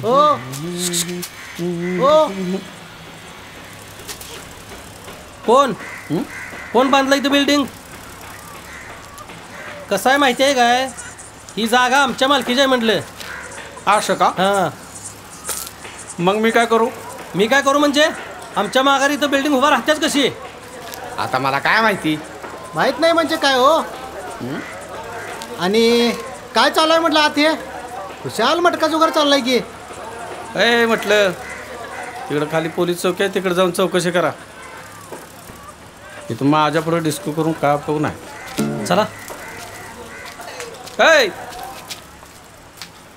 ओ ओ कोण कोण बांधलं इथं बिल्डिंग? कसं आहे माहिती आहे काय, ही जागा आमच्या मालकीची आहे म्हटलं. असं का? हां. मग मी काय करू? मी काय करू म्हणजे आमच्या माघारी इथं बिल्डिंग उभा राहतेच कशी? आता मला काय माहिती. माहित नाही म्हणजे काय हो? आणि काय चालू आहे म्हटलं आत हे? खुशाल मटका जुगार चाललाय की. ए म्हटलं तिकडं खाली पोलीस चौकी आहे, तिकडे जाऊन चौकशी करा. इथं माझ्या पुढे डिस्को करून काय उपयोग नाही. चला. ऐ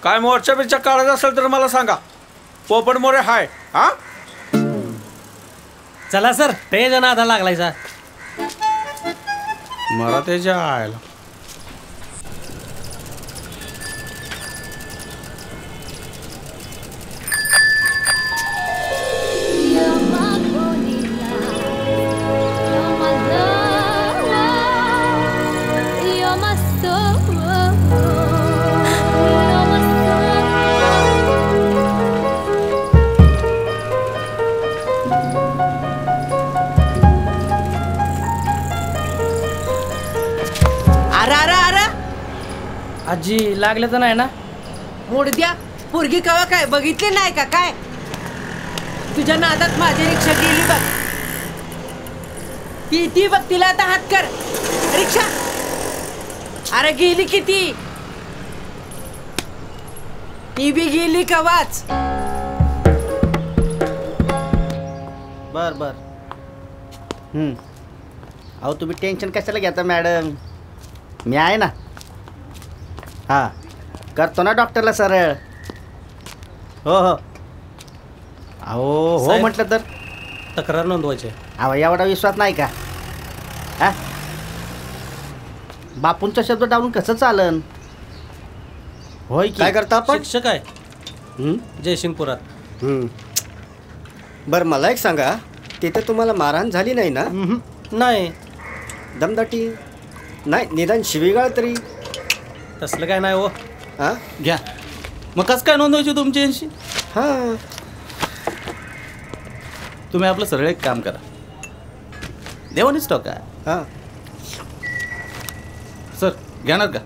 काय मोर्चा बिर्चा काढायचा असेल तर मला सांगा. पोपट मोरे हाय. हा चला सर, ते जण आधा लागलायचा. मला त्याच्या आयला आजी लागलं तर नाही ना? मोडद्या पोरगी कवा काय बघितली नाही का काय? तुझ्या नादात माझी रिक्षा गेली बघ. ती बघ, तिला आता हात कर. रिक्षा अरे गेली किती? ती बी गेली कवाच. बर बर. अहो तुम्ही टेन्शन कशाला घेता मॅडम, मी आहे ना. हां करतो ना डॉक्टरला सरळ. हो हो. अहो हो म्हटलं तर तक्रार नोंदवायची. अहो एवढा विश्वास नाही का? हा बापूंचा शब्द डावून कसं चालन? होय की. काय करता आपण? शिक्षक आहे जयसिंगपुरात. बरं मला एक सांगा, तिथे तुम्हाला मारहाण झाली नाही ना? नाही. दमदाटी नाही, निदान शिवीगाळ तरी? तसलं काय नाही हो. हां घ्या. मग कसं काय नोंदवायची तुमची यांशी? हां तुम्ही आपलं सरळ एक काम करा, देवानीच टाका. हां सर घेणार का?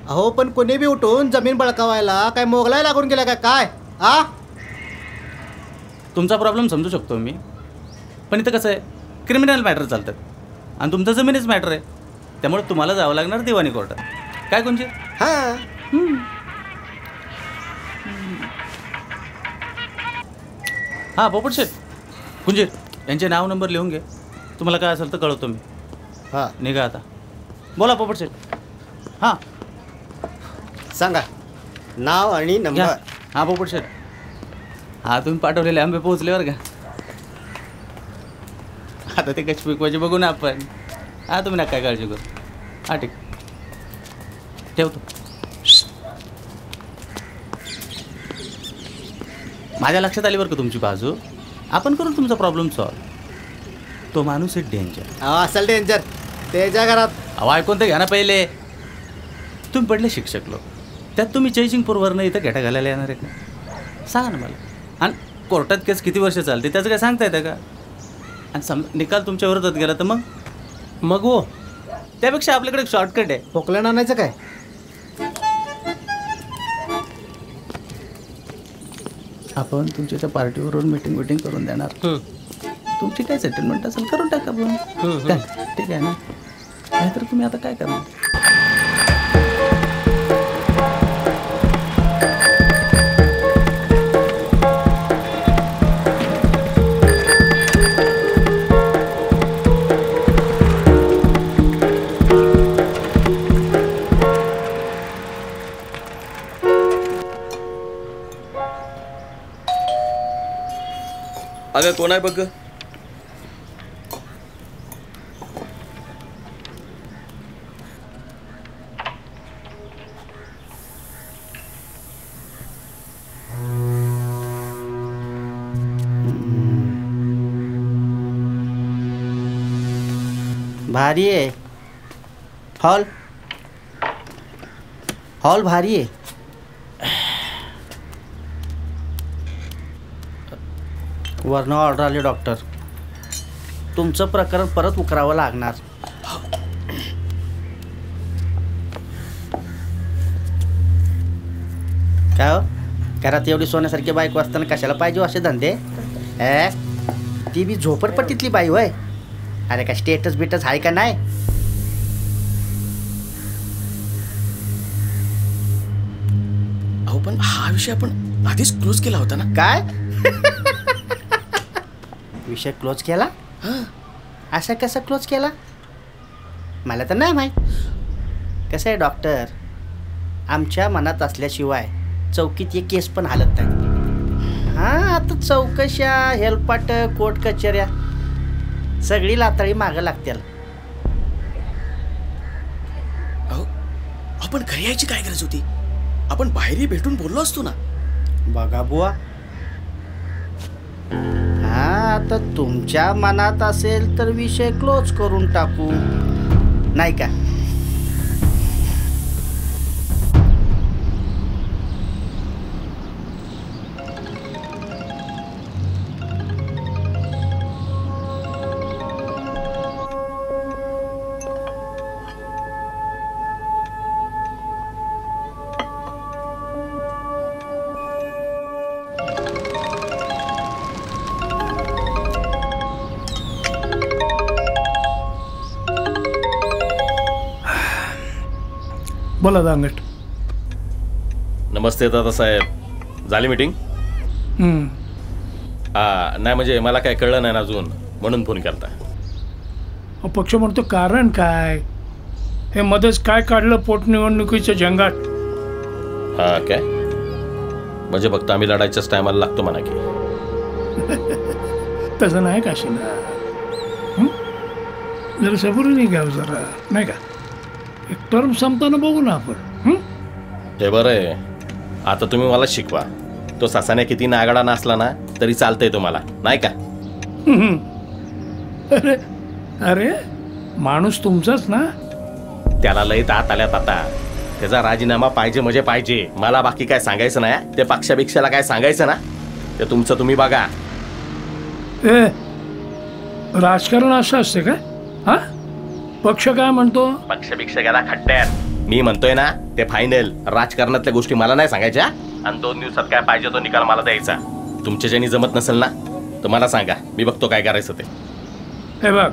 अहो पण कोणी बी उठून जमीन बळकावायला काय मोगलाय लागून गेला काय काय? आ तुमचा प्रॉब्लेम समजू शकतो मी, पण इथं कसं आहे, क्रिमिनल मॅटर चालतात आणि तुमचं जमीनच मॅटर आहे, त्यामुळे तुम्हाला जावं लागणार दिवाणी कोर्टात. काय कोणचे? हां हां पोपट शेठ कुंजीर यांचे नाव नंबर लिहून घे. तुम्हाला काय असेल तर कळवतो मी. हां निघा आता. बोला पोपट शेठ. हां सांगा नाव आणि नंबर. हां पोपट शेठ, हां तुम्ही पाठवलेले आंबे पोहोचल्यावर का? आता ते कशी पिकवायचे बघू ना आपण. हां तुम्ही ना काय काळजी करू. हां ठीक, ठेवतो. माझ्या लक्षात आली बरं का तुमची बाजू. आपण करू तुमचा प्रॉब्लेम सॉल्व. तो माणूस आहे डेंजर. अहो असेल डेंजर त्याच्या घरात. अहो ऐकून तर घ्या ना पहिले. तुम्ही पडले शिक्षक लोक, त्यात तुम्ही जयसिंगपूरवरनं इथं घेटा घालायला येणार आहे का? सांगा ना मला. आणि कोर्टात केस किती वर्ष चालते त्याचं काय सांगता येतं का? आणि निकाल तुमच्या विरोधात गेला तर मग हो, त्यापेक्षा आपल्याकडे एक शॉर्टकट आहे. पोकलन आणायचं काय? आपण तुमच्या त्या पार्टीवरून मीटिंग करून देणार. तुमची काय सेटलमेंट असेल करून टाका आपण. काय ठीक आहे ना? नाहीतर तुम्ही आता काय करणार? अगं कोण आहे बघ. भारी आहे हॉल. हॉल भारी आहे. वरनं ऑर्डर आली डॉक्टर. तुमचं प्रकरण परत उकरावं लागणार. काय हो, घरात एवढी सोन्यासारखी बायको असताना कशाला पाहिजे असे धंदे? ती बी झोपडपट्टीतली बाई होय. अरे काय स्टेटस बिटस आहे का नाही? अहो पण हा विषय आपण आधीच क्लोज केला होता ना. काय विषय क्लोज केला? असा कसा क्लोज केला? मला तर नाही माहीत. कसं आहे डॉक्टर, आमच्या मनात असल्याशिवाय चौकीत एक केस पण हालत नाही. हां, आता चौकशा, हेलपाट, कोर्ट कचेऱ्या सगळी लाताळी मागं लागतील. अहो आपण घरी यायची काय गरज होती? आपण बाहेरही भेटून बोललो असतो ना. बघा बुवा, हां आता तुमच्या मनात असेल तर विषय क्लोज करून टाकू, नाही का? बोला दांगट. नमस्ते दादासाहेब, झाली मीटिंग? नाही म्हणजे मला काय कळलं नाही ना अजून, म्हणून फोन करता. पक्ष म्हणतो कारण काय? हे मध्येच काय काढलं पोटनिवडणुकीच्या जंगात? हा काय म्हणजे फक्त आम्ही लढायच्याच टायमाला लागतो म्हणा की? तसं नाही का शिना, जरा सबुरीने घ्यावं जरा, नाही का? एक टर्म संपताना बघू ना आपण. ते बरं आहे. आता तुम्ही मला शिकवा. तो ससाने किती नागाडा नसला ना तरी चालतंय तुम्हाला, नाही का? अरे अरे माणूस तुमचाच ना. त्याला लय तात आल्यात आता. त्याचा राजीनामा पाहिजे म्हणजे पाहिजे. मला बाकी काय सांगायचं नाही. ते पक्षाभिक्षाला काय सांगायचं ना ते तुमचं तुम्ही बघा. ए राजकारण असं असते का? हा, पक्ष काय म्हणतो? पक्षभिक्षा गेला खड्ड्यात. मी म्हणतोय ना ते फायनल. राजकारणातल्या गोष्टी मला नाही सांगायच्या आणि 2 दिवसात काय पाहिजे तो निकाल मला द्यायचा. तुमच्या ज्यांनी जमत नसेल ना तर मला सांगा, मी बघतो काय करायचं ते. हे बघ,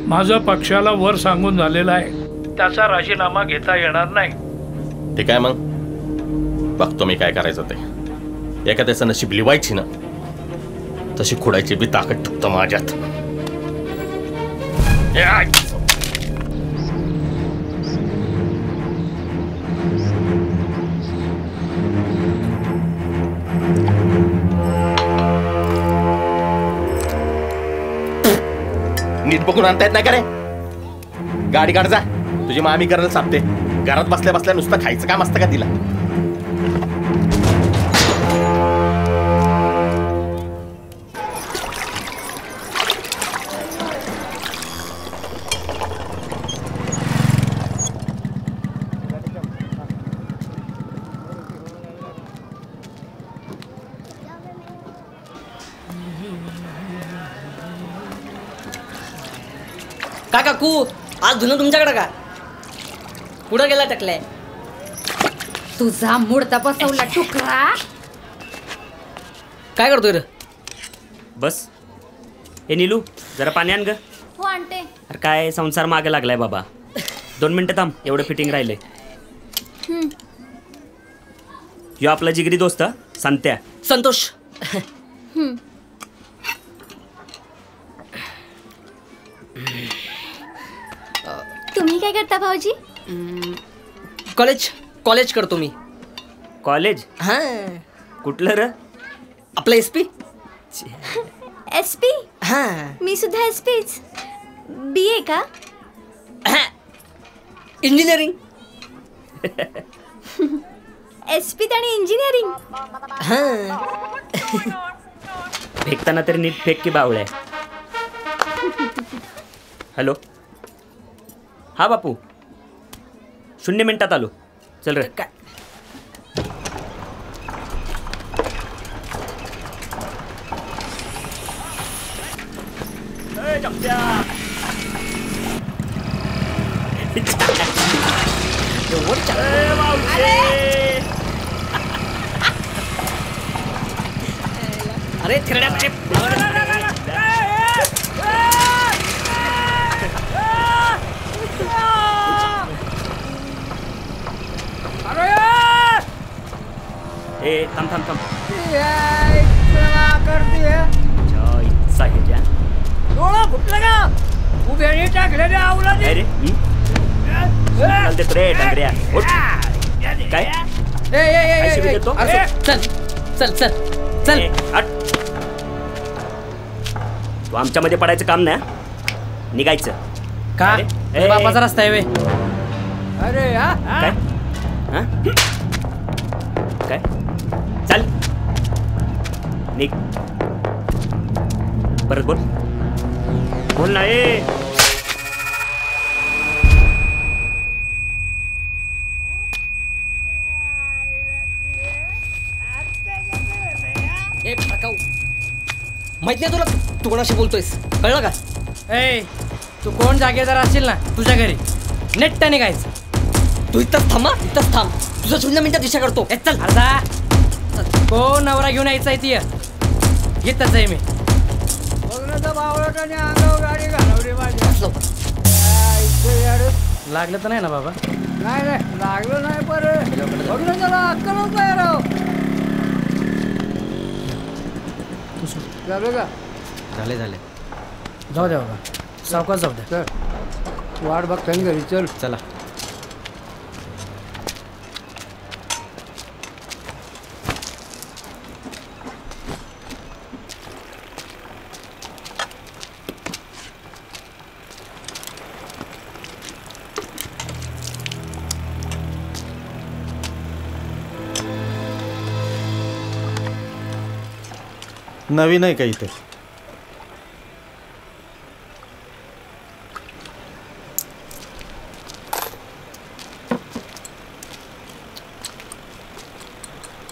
माझा पक्षाला वर सांगून झालेला आहे, त्याचा राजीनामा घेता येणार नाही. ठीक आहे, मग बघतो मी काय करायचं ते. एखाद्याचं नशीब लिवायची ना तशी खोडायची बी ताकद ठुकतो माझ्यात. नीट बघून आणता येत नाही का रे? गाडी काढ जा. तुझी मामी करायला सांगते. घरात बसल्या बसल्या नुसतं खायचं काम असतं का तिला? काय काकू, आज धुणं तुमच्याकडे का? पुढं गेला टकलाय. तुझा मुडता बसवला टुकरा. काय करतोय रे? बस. ए नीलू, जरा पाणी आण ग. हो आणते. अरे काय संसार मागे लागलाय बाबा. 2 मिनिटं थांब, एवढं फिटिंग राहिले. यो आपला जिगरी दोस्त संत्या. संतोष. तुम्ही काय करता भाऊजी? कॉलेज करतो मी. कॉलेज? हा. कुठलं र? आपलं SP. SP? हा. मी सुद्धा SPच. BA का? इंजिनिअरिंग. SP आणि इंजिनिअरिंग. फेकताना तरी नीट फेक की बावळ्या. हॅलो. हा बापू, 0 मिनिटात आलो. चल रे. काय? चंप्या अरे थिरड्या ए थांब थांब थांब करते इच्छा हे ज्या डोळा फुटला का उभ्याने टाकलेल्या आवला काय रे चालते रे डांगऱ्या उठ. काय काय शिवी देतो चल चल चल चल ए, हट. तू आमच्यामध्ये पडायचं काम नाही निघायचं का अरे, तुझ्या ए, बापाचा रस्ता आहे वे अरे काय हा? काय चल निघ परत बोल बोल ना ए ए फकाऊ माहित नाही तुला तू कोणाशी बोलतोयस कळलं का ए तू कोण जागेदार असशील ना तुझ्या घरी नेट्ट निघायचं तू इथंच थांब इथंच थांब तुझं 0 मिनिटात दिशा करतो ए चल अर्धा कोण नवरा घेऊन यायचा आहे ती येतच आहे मी बावळटाने अंगावर गाडी घालवली माझ्या लागलं तर नाही ना बाबा नाही नाही लागलं नाही बरं त्याला अक्कलच नाही राव झालं का झाले झाले जाऊ द्या बाबा सावकाश जाऊ द्या चल वाट बघताना घरी चल चला नवीन आहे का इथे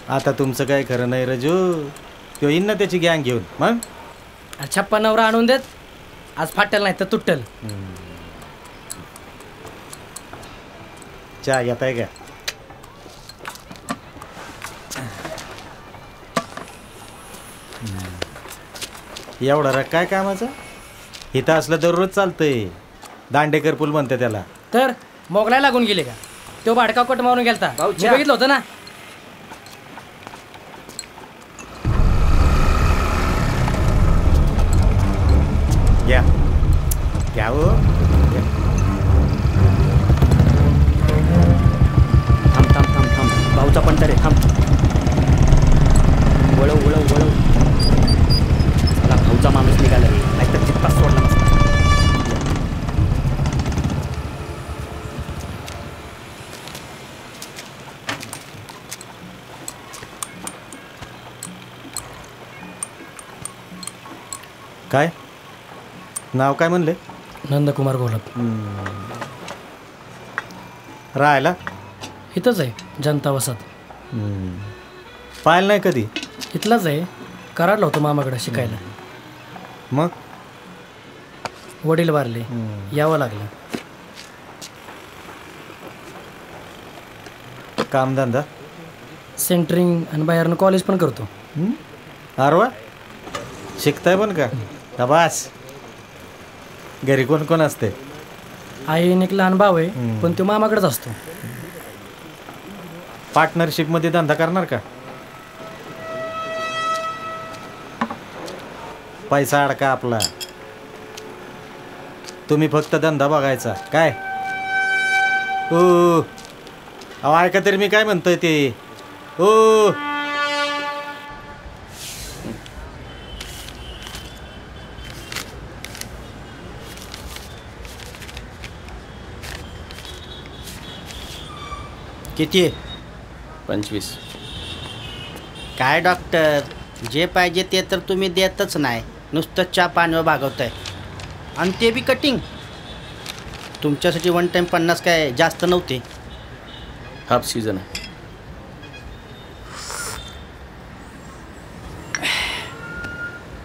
आता तुमचं काय खरं नाही रजू तो येईन ना त्याची गँग घेऊन मग छप्पन नवरा आणून देत आज फाटल नाही तर तुटल चहा येत आहे का एवढा रग काय कामाचं इथं असलं दररोज चालतंय दांडेकर पूल म्हणते त्याला तर मोगलाय लागून गेले का तो भाडका कोट मारून गेलता मी बघितलं होतं ना घ्या घ्या हो थांब थांब थांब थांब भाऊचा पण तर थांब वळव वळव वळव चला भाऊचा माणूस निघाला रे नाहीतर चित्ता सोडला नसता. काय नाव काय म्हणले नंदकुमार गोलप राहायला इथंच आहे जनता वसात पाहिलं नाही कधी इथलाच आहे कराडला होतो मामाकडे शिकायला मग वडील वारले यावं लागलं कामधंदा सेंटरिंग आणि बाहेरनं कॉलेज पण करतो अरवा शिकताय पण का बास घरी कोण कोण असते आईने एक लहान भाऊ आहे पण तो मामाकडेच असतो पार्टनरशिपमध्ये धंदा करणार का पैसा अडका आपला तुम्ही फक्त धंदा बघायचा काय ओ अहो ऐका तरी मी काय म्हणतोय ते ओ किती 25. काय डॉक्टर जे पाहिजे ते तर तुम्ही देतच नाही नुसतं चहा पाण्यावर भागवताय आणि ते बी कटिंग तुमच्यासाठी 1 टाइम 50 काय जास्त नव्हते हाफ सीझन आहे.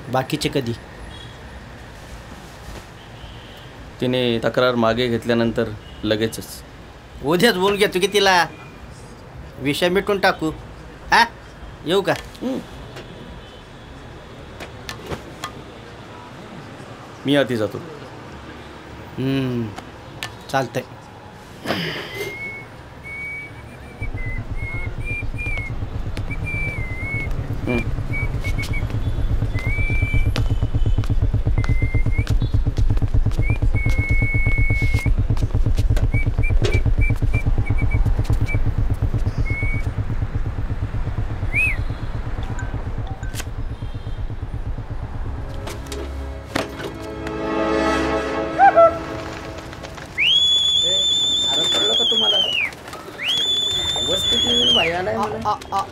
बाकीचे कधी तिने तक्रार मागे घेतल्यानंतर लगेचच. उद्याच बोलून घेतो की तिला, विषय मिटून टाकू. हा येऊ का? मी आधी जातो. चालतंय.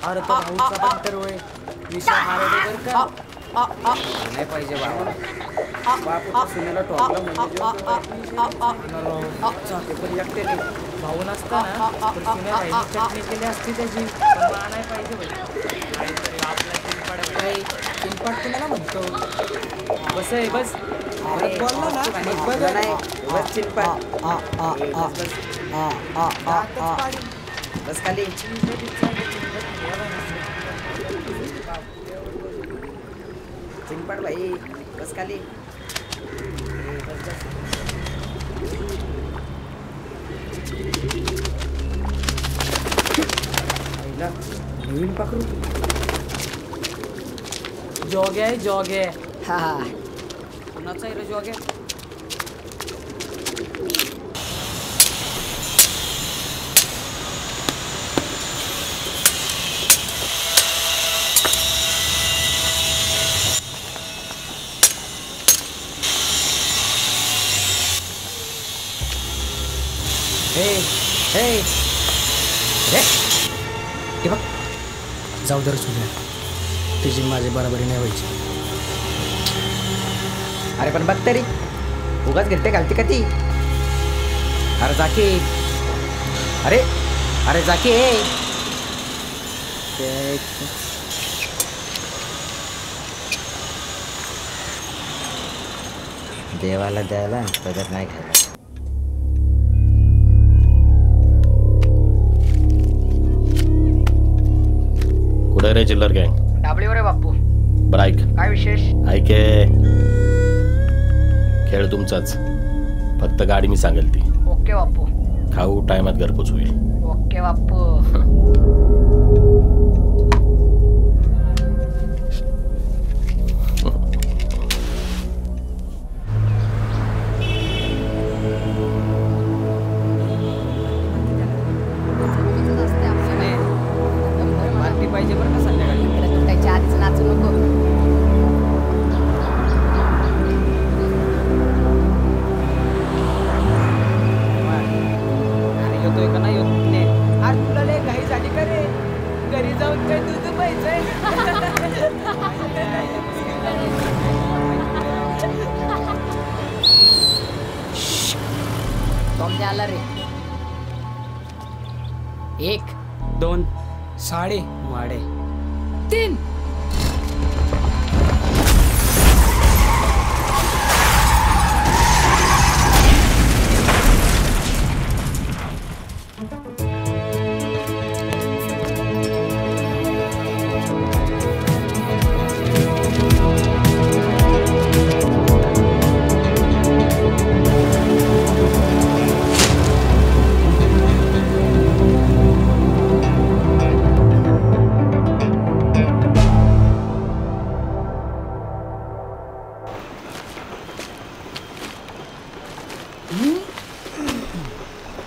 अरे तो भाऊचा पण तर होय विषय हारडे बर का नाही पाहिजे बाबा. बापू सुनेला टोकला म्हणजे भाऊ नसताना तर सुने राहिली चटणी केली असती त्याची. नाही पाहिजे काहीतरी आपला चिंपाट कुणाला म्हणतो. बस आहे बस बोलला ना चिंपाट बस खाली. चिंपाड भाई बस खाली. नवीन पाखरू जॉग आहे जॉग आहे. हा कुणाचा आहे रे जॉग आहे? हे बघ जाऊ दर सुद्धा तुझी माझी बरोबरी नाही व्हायची. अरे पण बघ तरी उगाच गिरटे घालते का ती. अरे जाके अरे अरे जाके देवाला द्यायला पदर नाही घ्यायला. कुठे रे चिल्लर गँग? डाबलीवर आहे बाप्पू. बरं ऐक, काय विशेष? ऐके खेळ तुमचाच, फक्त गाडी मी सांगेल ती. ओके बाप्पू. खाऊ टायमात घरपोच होईल. ओके बाप्पू. पाहिजे बरं का संध्याकाळी इकडे तुटायच्या आधीच नाचू नको. अरे येतोय का नाही येत नाही? अरे तुला लय घाई झाली का रे? घरी जाऊन काय दूध पाहिजे. टॉम आला रे. 1 2 साडे वाडे 3.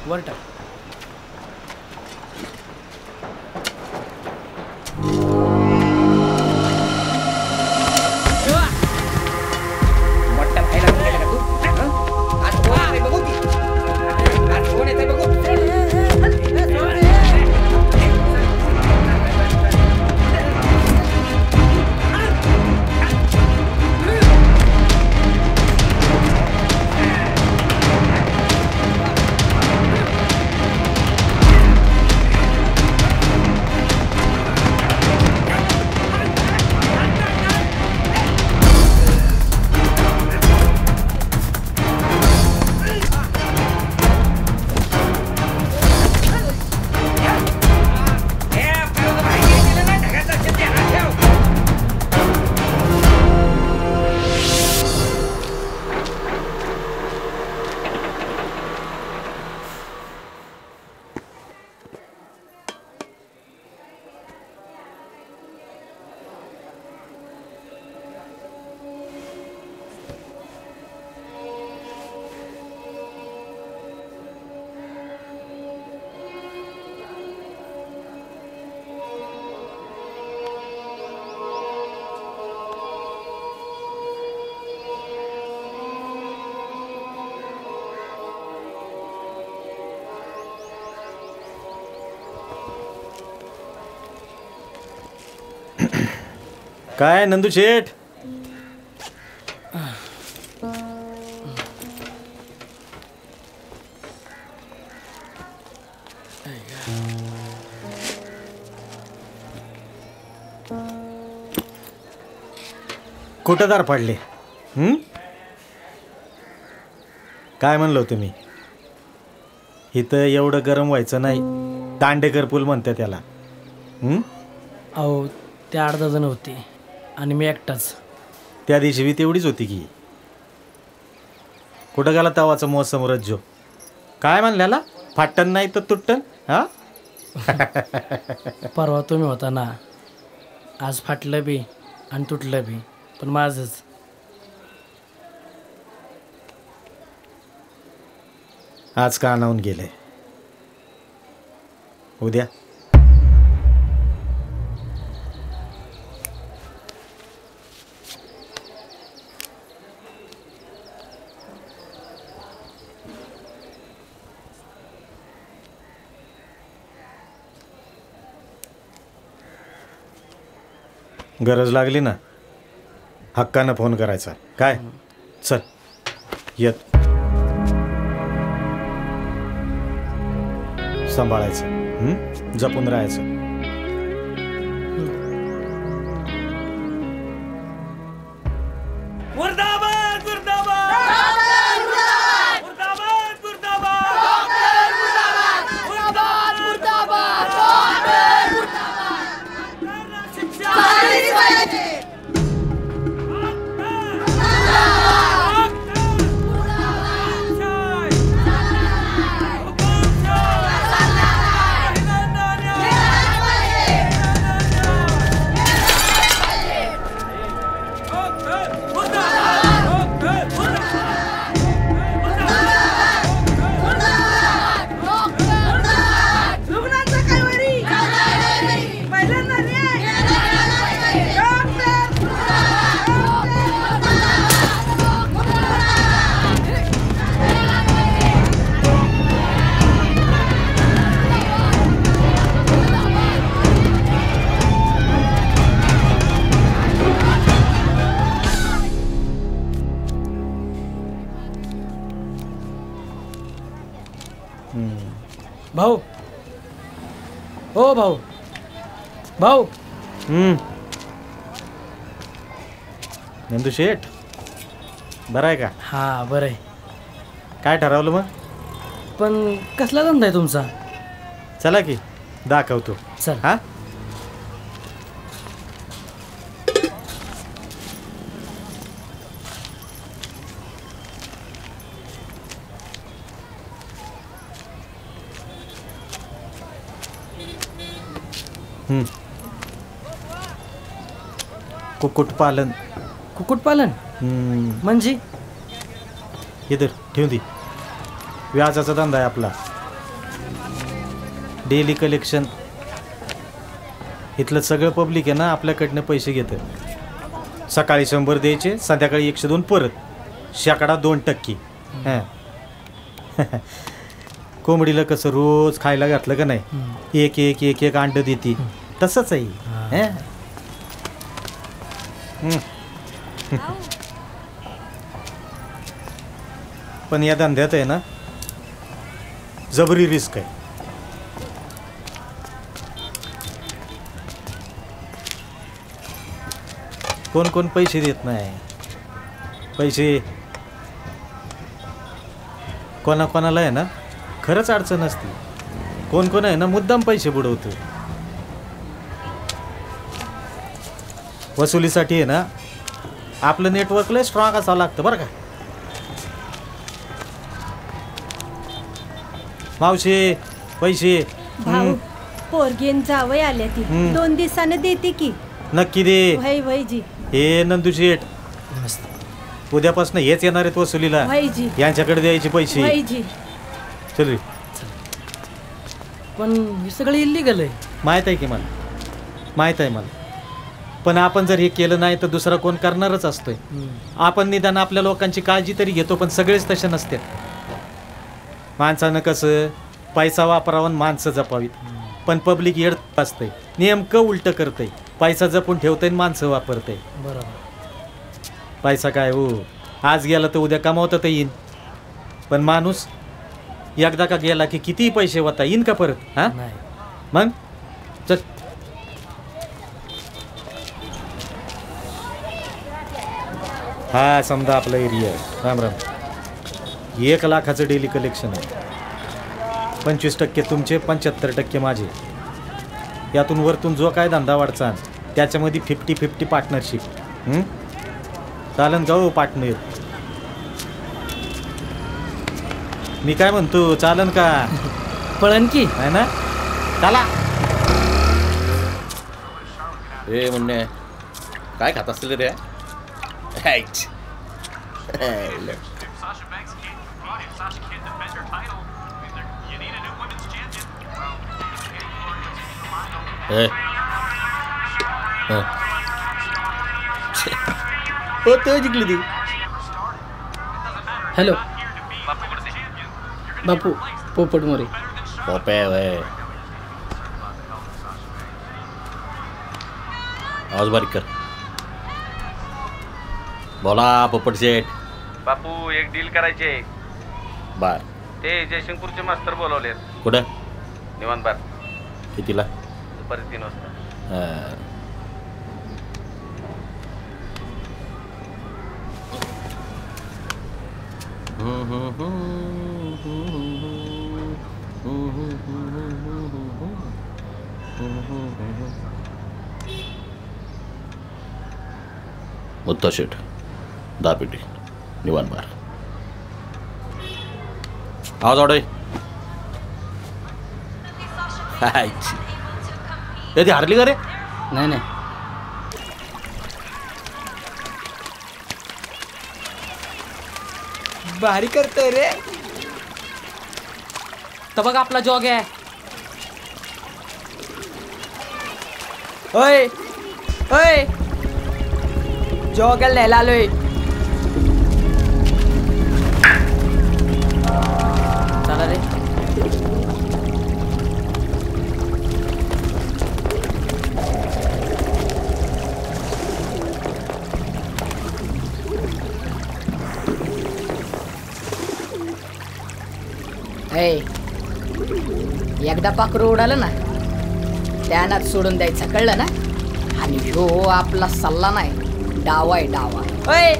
वर टाक. मोठ्या भाईला गेला का तू? आज कोण आहे बघू ती. आज कोण येते बघू. काय नंदू शेठ? कुठं दार पाडले? काय म्हणलो तुम्ही? इथं एवढं गरम व्हायचं नाही. दांडेकर पूल म्हणते त्याला. अहो ते 8-10 जण होते आणि मी एकटाच. त्या दिवशी बी तेवढीच होती की. कुठं गेला तवाचा मोसम रज्जो? काय म्हणल्याला? फाटन नाही तर तुटन. हा परवा तुम्ही होता ना. आज फाटलं बी आणि तुटलं बी, पण माझंच. आज का आणून गेले? उद्या गरज लागली ना हक्कानं फोन करायचा. काय चल येत. सांभाळायचं, जपून राहायचं. मुर्दाबाद मुर्दाबाद मुर्दाबाद मुर्दाबाद मुर्दाबाद भाऊ, ओ भाऊ, भाऊ. नंदू शेठ बरं आहे का? हा बरं आहे. काय ठरवलं मग? पण कसला धंदा आहे तुमचा? चला की दाखवतो. चल. हा कुक्कुटपालन. कुक्कुटपालन म्हणजे? इधर ठेवून दे. व्याजाचा धंदा आहे आपला. Daily collection. इथलं सगळं पब्लिक आहे ना आपल्याकडनं पैसे घेतं. सकाळी 100 द्यायचे, संध्याकाळी 102 परत. शेकडा 2%. हां कोंबडीला कसं रोज खायला घातलं का नाही, एक एक एक एक अंड देते, तसंच आहे. पण या धंद्यात आहे ना जबरी रिस्क आहे. कोण कोण पैसे देत नाही. पैसे कोणाकोणाला आहे ना खरंच अडचण असते. कोण कोण आहे ना मुद्दाम पैसे बुडवतो. वसुलीसाठी आहे ना आपलं नेटवर्क लय स्ट्रॉंग असावं लागतं बरं का. मावशी पैसे भाऊ पोरगीन जावई आल्या ती 2 दिवसानं देते की. नक्की दे. भाईजी हे नंदू शेठ उद्यापासून हेच येणार आहेत वसुलीला. यांच्याकडे द्यायचे पैसे. चल रे. पण हे सगळं इल्लीगल आहे. माहीत आहे की मला, माहीत आहे मला. पण आपण जर हे केलं नाही तर दुसरा कोण करणारच असतोय. आपण निदान आपल्या लोकांची काळजी तरी घेतो, पण सगळेच तसे नसते. माणसानं कसं पैसा वापरावा माणसं जपावीत, पण पब्लिक येड असतंय, नेमकं उलटं करतंय. पैसा जपून ठेवतंय माणसं वापरते. बरोबर. पैसा काय हो, आज गेला तर उद्या कमावता तर येईन, पण माणूस एकदा का गेला की कितीही पैसे होता येईन का परत? हा मग चल. हा समजा आपला एरिया. राम राम. 1 लाखाचं डेली कलेक्शन आहे. 25% तुमचे, 75% माझे. यातून वरतून जो काय धंदा वाढचा त्याच्यामध्ये 50-50 पार्टनरशिप. चालन का हो पार्टनर? मी काय म्हणतो, चालन का? पळण की आहे ना? चला. ए म्हणणे काय खात असतील रे? जिंकली ती. हॅलो बापू, पोपट मोरे. पोपे वय आवाज बारीक कर. बोला पोपट शेठ. बापू एक डील करायचे. बार ते जयसिंगपूरचे मास्तर बोलवले. कुठं? निवांत बार. कितीला? दुपारी 3 वाजता. मुत्ता शेठ 10 पेटी निवांत बार. आवाज वाढव. ती हारली का रे? नाही नाही. भारी करतोय रे. तर बघ आपला जॉग आहे. ओय ओय, जॉग लिहायला आलोय. चला रे. एकदा पाखरू उडालं ना त्यानाच सोडून द्यायचं, कळलं ना? आणि ह्यो आपला सल्ला नाही, डाव आहे डावा. ओय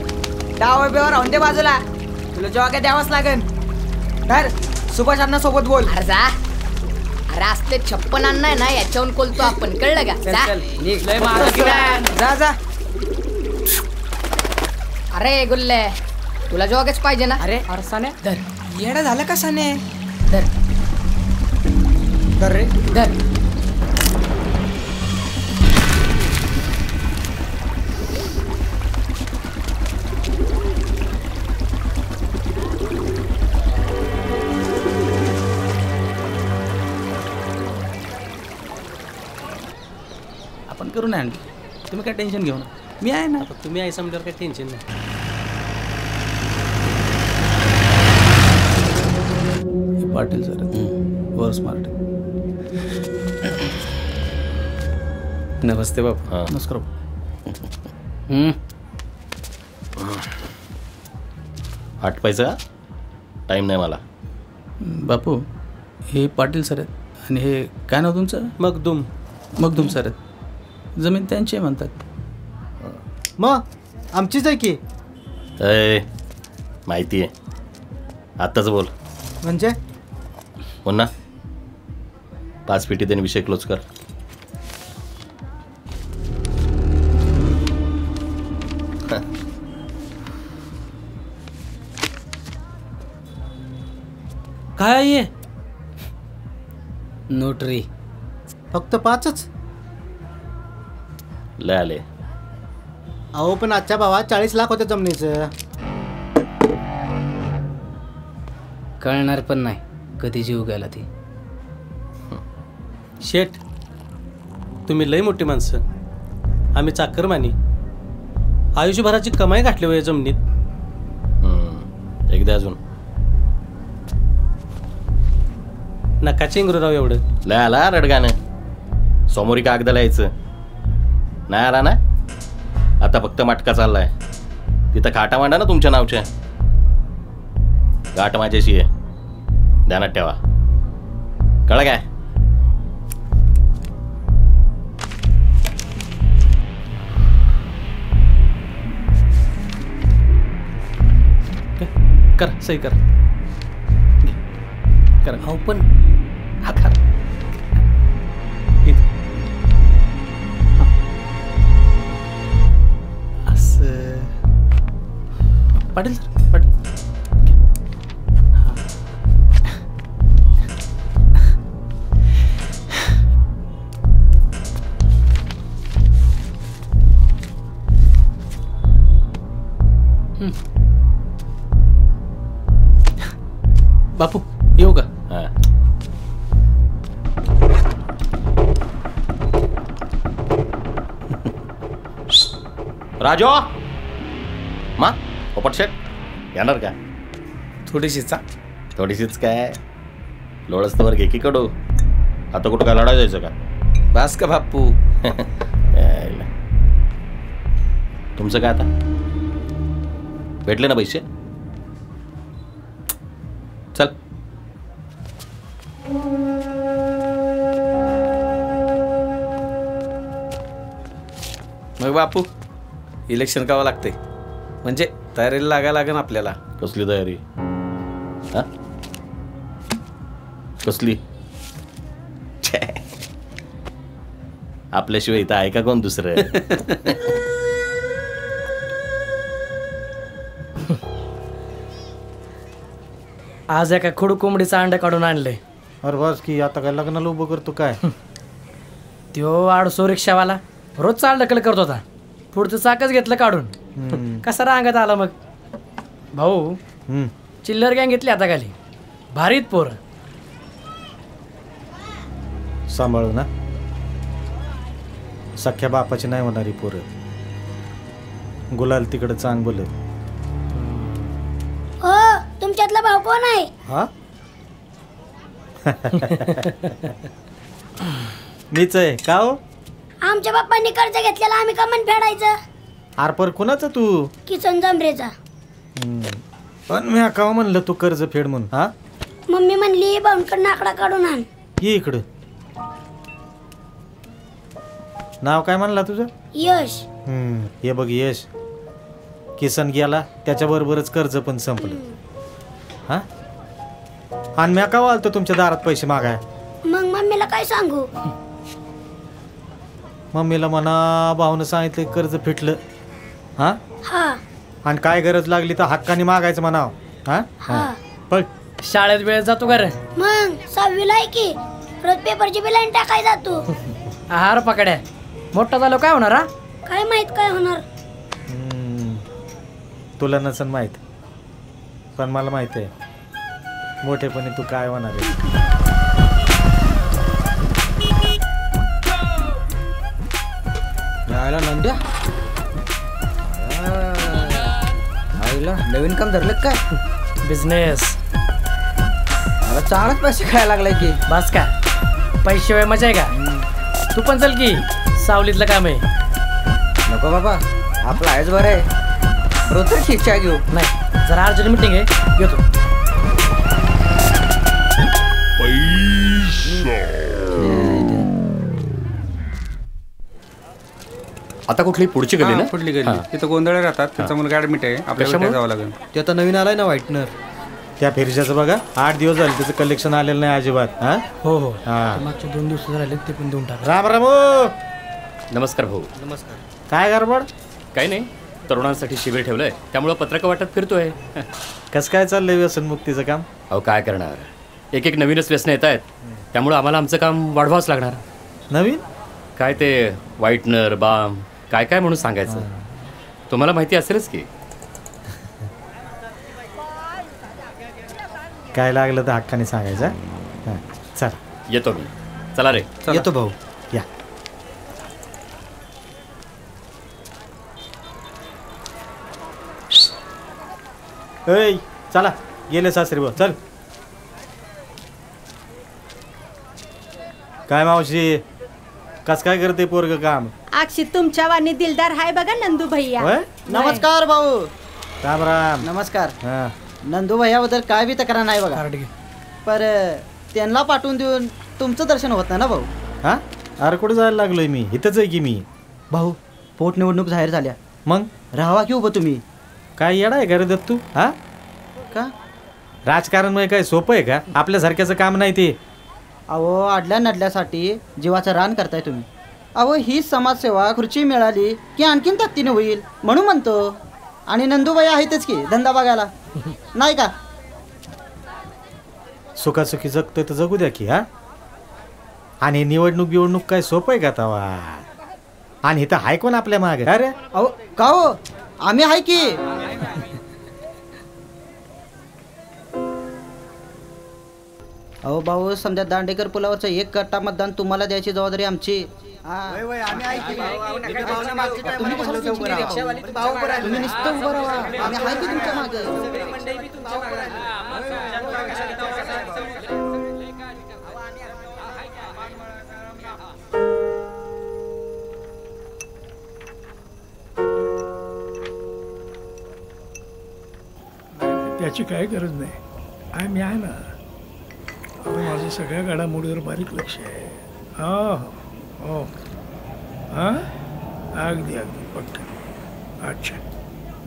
डावा बेवर राहून दे बाजूला. तुला जॉग द्यावाच लागेल. तर सुभाष अण्णा सोबत बोल. अरे जा. अरे असले 56 अण्णा आहे ना, याच्याहून बोलतो आपण, कळलं का? जा जा. अरे गुल्ले, तुला जॉगच पाहिजे ना? अरे साने धर. येडा झालं का साने? धर धर रे धर. आपण करू ना आणखी. तुम्ही काय टेन्शन घेऊ ना, मी आहे ना. तुम्ही आहे समजावर काही टेन्शन नाही. पाटील सर वर स्मार्ट. नमस्ते बाप. नमस्कार. आटपायचा टाईम नाही मला. बापू हे पाटील सर आहेत आणि हे काय नाव तुमचं? मगदूम सर आहेत. जमीन त्यांची आहे म्हणतात. मग आमचीच आहे की. माहिती आहे. आत्ताच बोल. म्हणजे पुन्हा 5 पेटी त्यांनी विषय क्लोज कर. काय आहे? नोटरी. फक्त 5च? लय आले. अहो पण आजच्या भावात 40 लाख होते जमिनीचं. कळणार पण नाही कधी जीव गेला ती. शेठ तुम्ही लय मोठी माणसं, आम्ही चाकरमानी. आयुष्यभराची कमाई घातली हो या जमिनीत. एकदा अजून नका चेंगरूराव एवढं. लय आला रडगाणं. समोरी कागदाला यायचं. नाही आला ना, आता फक्त मटका चाललाय. तिथं खाटा मांडा ना तुमच्या नावच्या. गाठ माझ्याशी आहे, ध्यानात ठेवा. कळलं काय? कर सही कर. कर हो पण हा कर. असं पाटील सर, पाटील. बापू येऊ का? राजो मा पोपटशेट येणार का? थोडीशीच थोडीशीच काय, लोळस्तवर घे की कडू. आता कुठं काय लढाय जायचं का? बास का बापू? तुमचं काय आता भेटले ना पैसे? चल. मग बापू इलेक्शन कावा लागते, म्हणजे तयारीला लागायला लागेल आपल्याला. कसली तयारी? हा कसली? आपल्याशिवाय इथं आहे का कोण दुसरं? आज एका खडू कोंबडीचं अंड काढून आणले. अरे बस की आता काय लग्नाला उभं करतो काय? त्यो आडसो रिक्षावाला रोज चालढकल करत होता. पुढचं चाकच घेतलं काढून. कसा रांगत आला मग भाऊ. चिल्लर गँग घेतली आता खाली. भारीत पोर. सांभाळू ना, सख्या बापाची नाही होणारी पोरं. गुलाल तिकडं चांग बोल. हो, तुमच्यातला भाऊ कोण आहे? हा मीच आहे का हो? आमच्या बाप्पांनी कर्ज घेतलेला, आम्ही कमन फेडायचं. आरपर कुणाचं तू? किसन जमरेचा. पण मी का म्हणलं तू कर्ज फेड म्हणून? हा मम्मी म्हणली भाऊंकडनं आकडा काढून आण. ये इकडं. नाव काय म्हणला तुझं? यश. हे बघ यश, किसन गेला त्याच्याबरोबरच कर्ज पण संपलं. हा आणि मी का आलतो तुमच्या दारात पैसे मागाय? मग मम्मीला काय सांगू? मम्मीला म्हणा भाऊनं सांगितलं कर्ज फिटलं. हा हा. आणि काय गरज लागली तर हक्काने मागायचं म्हणाव. हा पण शाळेत वेळ जातो का रे? मग 6वीला आहे की, रोज पेपरची बिलाईन टाकाय जातो. आहार पकड्या, मोठा झालो काय होणार? हा काय माहित काय होणार. तुला नसन माहित, पण मला माहित आहे मोठेपणी तू काय होणार आहे. नंद्या आईला नवीन काम धरलं काय? बिझनेस. मला चांगलाच पैसे खायला लागलाय की. बस का पैसे वेळ मजा आहे का? तू पण चल की, सावलीतलं काम आहे. नको बाबा, आपलं आहेच बरं आहे. रोजची इच्छा घेऊ. नाही, जरा अर्जंट मीटिंग आहे, घेतो. आता कुठली पुढची गली ना? पुढली गली. तिथं गोंधळ राहतात. त्याचा मुलगा ऍडमिट आहे, आपल्याला जावं लागेल. ते आता नवीन आलाय ना व्हाईटनर. त्या फिरशाचं बघा 8 दिवस झाले त्याचं कलेक्शन आलेलं नाही अजिबात. हा हो हो. हा मागचे 2 दिवस राहिले ते पण देऊन टाक. राम राम. नमस्कार भाऊ. नमस्कार. काय गडबड? काही नाही, तरुणांसाठी शिबिर ठेवलंय, त्यामुळं पत्रक वाटत फिरतोय. कसं काय चाललंय व्यसनमुक्तीचं काम? अहो काय करणार, एक एक नवीनच व्यसन येत आहेत, त्यामुळं आम्हाला आमचं काम वाढवावंच लागणार. नवीन काय ते व्हाईटनर, बाम, काय काय म्हणून सांगायचं. तुम्हाला माहिती असेलच की. काय लागलं तर हक्काने सांगायचं. चल येतो मी. चला रे. येतो भाऊ. या. ऐ चला, गेले सासरी भाऊ. चल. काय मावशी, कस काय करते पोरग काम? अक्षी तुमच्या वाणी दिलदार हाय बघा नंदू भैया. नमस्कार भाऊ. राम राम. नमस्कार. नंदू भैयाबद्दल काय बी तक्रार नाही बघा. पर त्यांना पाठवून देऊन तुमचं दर्शन होत नाही ना भाऊ. हा अरे कुठे जायला लागलोय मी? इथंच आहे की मी. भाऊ पोटनिवडणूक जाहीर झाल्या मग राहावा की उभं तुम्ही? काय येडा आहे का रे दत्तू? हा का राजकारण म्हणजे काय सोपं आहे का? आपल्यासारख्याचं काम नाही ते. अहो अडल्या नडल्यासाठी जीवाचं रान करताय तुम्ही. अहो ही समाजसेवा खुर्ची मिळाली की आणखीन ताकदीने होईल म्हणून म्हणतो. आणि नंदूबाई आहेतच की धंदा बघायला नाही का? सुखासुखी जगतोय तर जगू द्या की. हा आणि निवडणूक काय सोपं आहे का तवा? आणि इथं हाय कोण आपल्या मागे? अरे अहो का हो आम्ही आहे की. अहो भाऊ समजा दांडेकर पुलावरचं 1 कट्टा मतदान तुम्हाला द्यायची जबाबदारी आमची. तुम्ही नुसतं उभं राहा. आम्ही आहे की तुमच्या मागे. त्याची काय गरज नाही. मी आहे ना. माझं सगळ्या घडामोडीवर बारीक लक्ष आहे. हो हो हां अगदी अगदी पक्का. अच्छा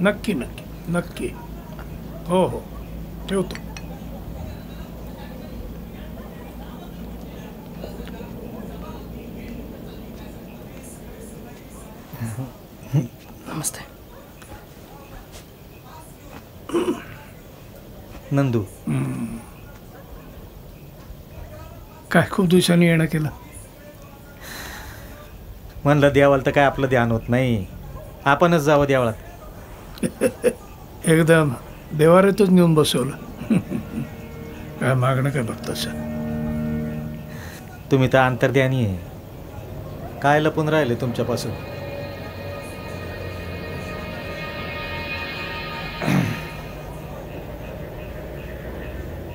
नक्की नक्की नक्की. हो हो ठेवतो. नमस्ते. नंदू काय खूप दिवसांनी येणं केलं? म्हणलं देवाला तर काय आपलं ध्यान होत नाही. आपणच जावं देवळात. एकदम देवाऱ्यातच नेऊन बसवलं. काय मागणं काय बघतस? तुम्ही तर अंतर्ध्यानी आहे. काय लपून राहिले तुमच्यापासून?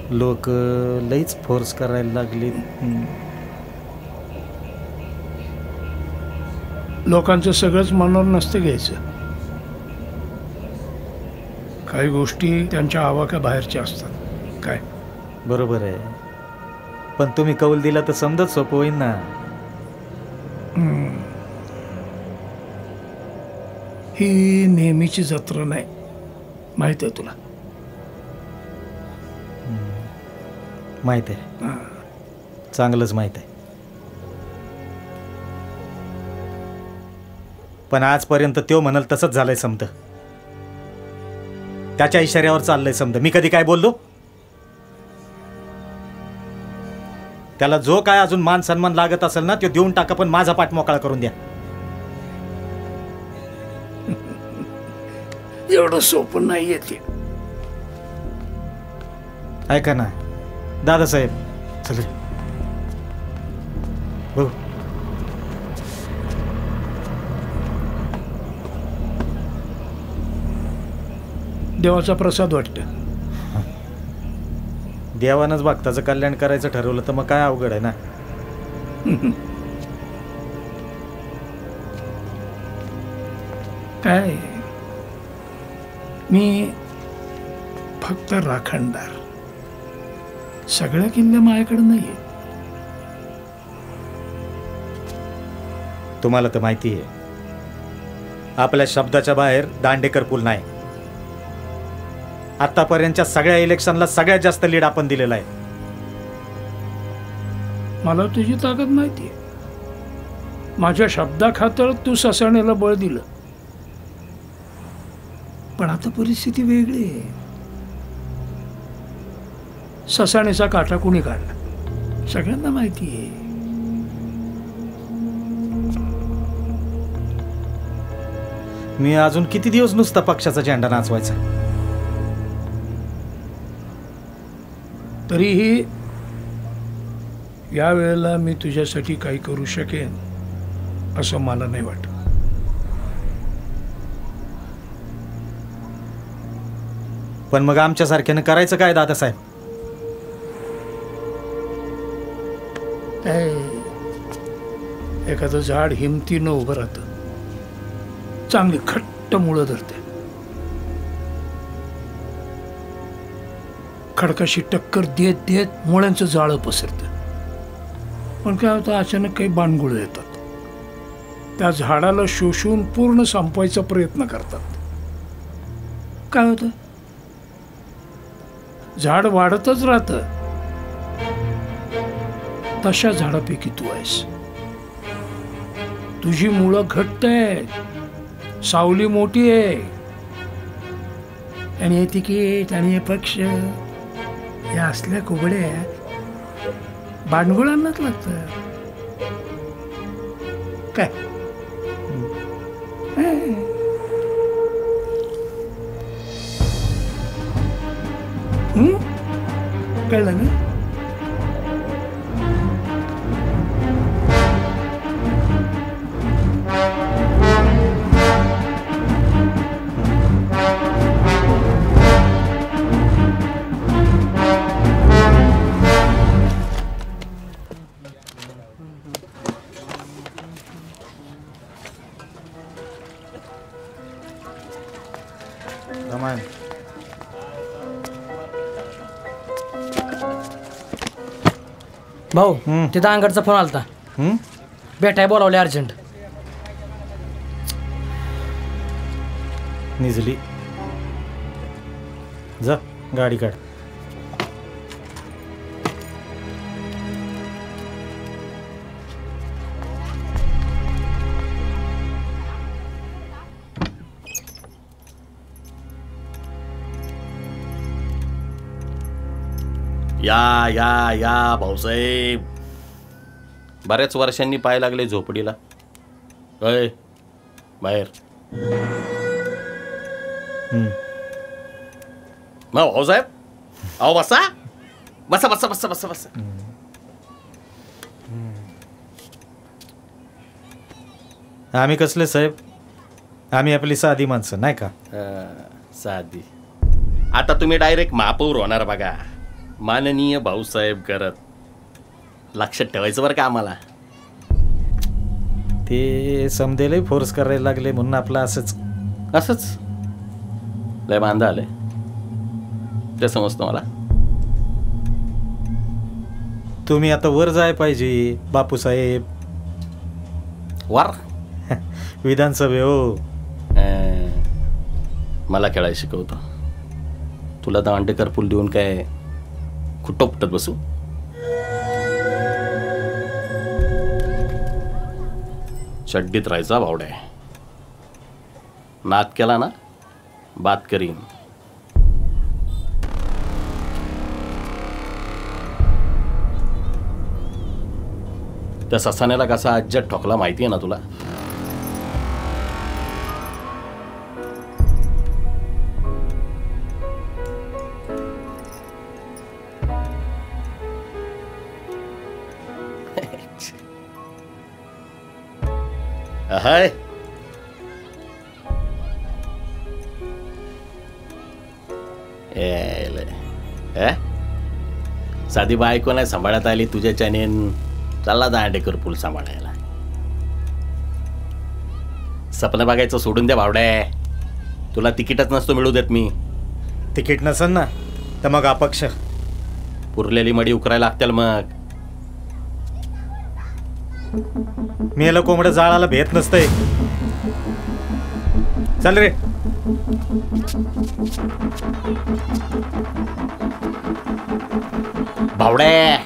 लोक लईच फोर्स करायला लागले. लोकांचं सगळंच मनावर नसतं घ्यायचं. काही गोष्टी त्यांच्या आवाक्याबाहेरच्या असतात. काय बरोबर आहे. पण तुम्ही कौल दिला तर समजत सोपं होईल ना. ही नेहमीची जत्रा नाही माहित आहे तुला. माहित आहे. चांगलंच माहित आहे. पण आजपर्यंत तो म्हणाल तसंच झालंय समद. त्याच्या इशाऱ्यावर चाललंय समद. मी कधी काय बोललो? त्याला जो काय अजून मान सन्मान लागत असेल ना तो देऊन टाका. पण माझा पाठ मोकळा करून द्या. एवढं सोपं नाही येते. ऐका ना दादासाहेब. चल हो. देवाचा प्रसाद वाटतं. देवानंच भक्ताचं कल्याण करायचं ठरवलं तर मग काय अवघड आहे ना. काय मी फक्त राखणदार. सगळ्या किल्ल्या माझ्याकडे नाहीये. तुम्हाला तर माहिती आहे आपल्या शब्दाच्या बाहेर दांडेकर पूल नाही. आतापर्यंतच्या सगळ्या इलेक्शनला सगळ्यात जास्त लीड आपण दिलेला आहे. मला तुझी ताकद माहिती आहे. माझ्या शब्दाखातर तू ससाण्याला बळ दिलं. पण आता परिस्थिती वेगळी आहे. ससाण्याचा काटा कुणी काढला सगळ्यांना माहिती आहे. मी अजून किती दिवस नुसता पक्षाचा झेंडा नाचवायचा? तरीही या वेळेला मी तुझ्यासाठी काही करू शकेन असं मला नाही वाटत. पण मग आमच्यासारख्यानं करायचं काय दादासाहेब? एखादं झाड हिमतीनं उभं राहतं. चांगली घट्ट मुळं धरते. खडकाशी टक्कर देत देत मुळ्यांचं जाळं पसरतं. पण काय होतं, अचानक काही बाणगुळ येतात, त्या झाडाला शोषून पूर्ण संपवायचा प्रयत्न करतात. काय होतं, झाड वाढतच राहतं. तशा झाडापैकी तू आहेस. तुझी मुळं घट्ट आहेत, सावली मोठी आहे, आणि हे तिकीट आणि हे पक्ष या असल्या कुबड्या भांडगुळांनाच लागतात. काय कळलं ना? रमान भाऊ तिथं अंगडचा फोन आलता. भेटाय बोलावले अर्जंट. निजली जा गाडी काढ. या या या भाऊसाहेब, बऱ्याच वर्षांनी पाय लागले झोपडीला. अय बाहेर. मग भाऊसाहेब, अहो बसा बसा बसा बसा बसा बसा. आम्ही कसले साहेब, आम्ही आपली साधी माणसं नाही का. साधी. आता तुम्ही डायरेक्ट महापौर होणार बघा. माननीय भाऊसाहेब करत. लक्षात ठेवायचं बरं का आम्हाला. ते समदेलही फोर्स करायला लागले म्हणून आपलं असंच असंच लय बांधा आलंय ते समजतं मला. तुम्ही आता वर जाय पाहिजे बापूसाहेब. वर विधानसभे हो. मला खेळायला शिकवतो. तुला दांडेकर पूल देऊन काय खुट्ट उपटत बसू. चड्डीत राहायचा भावड्या. नाद केला ना बात करीन. त्या ससाण्याला कसा अज्जत ठोकला माहिती आहे ना तुला. हाय साधी बायको नाही सांभाळत आली तुझ्याच्याने. चालला दांडेकर पूल सांभाळायला. सपना बघायचं सोडून द्या भावड्या. तुला तिकीटच नसतो मिळू देत मी. तिकीट नसन ना तर मग अपक्ष. पुरलेली मडी उकरायला लागतील मग. मेलं कोंबडं जाळाला भेट नसतंय. चल रे. भावड्या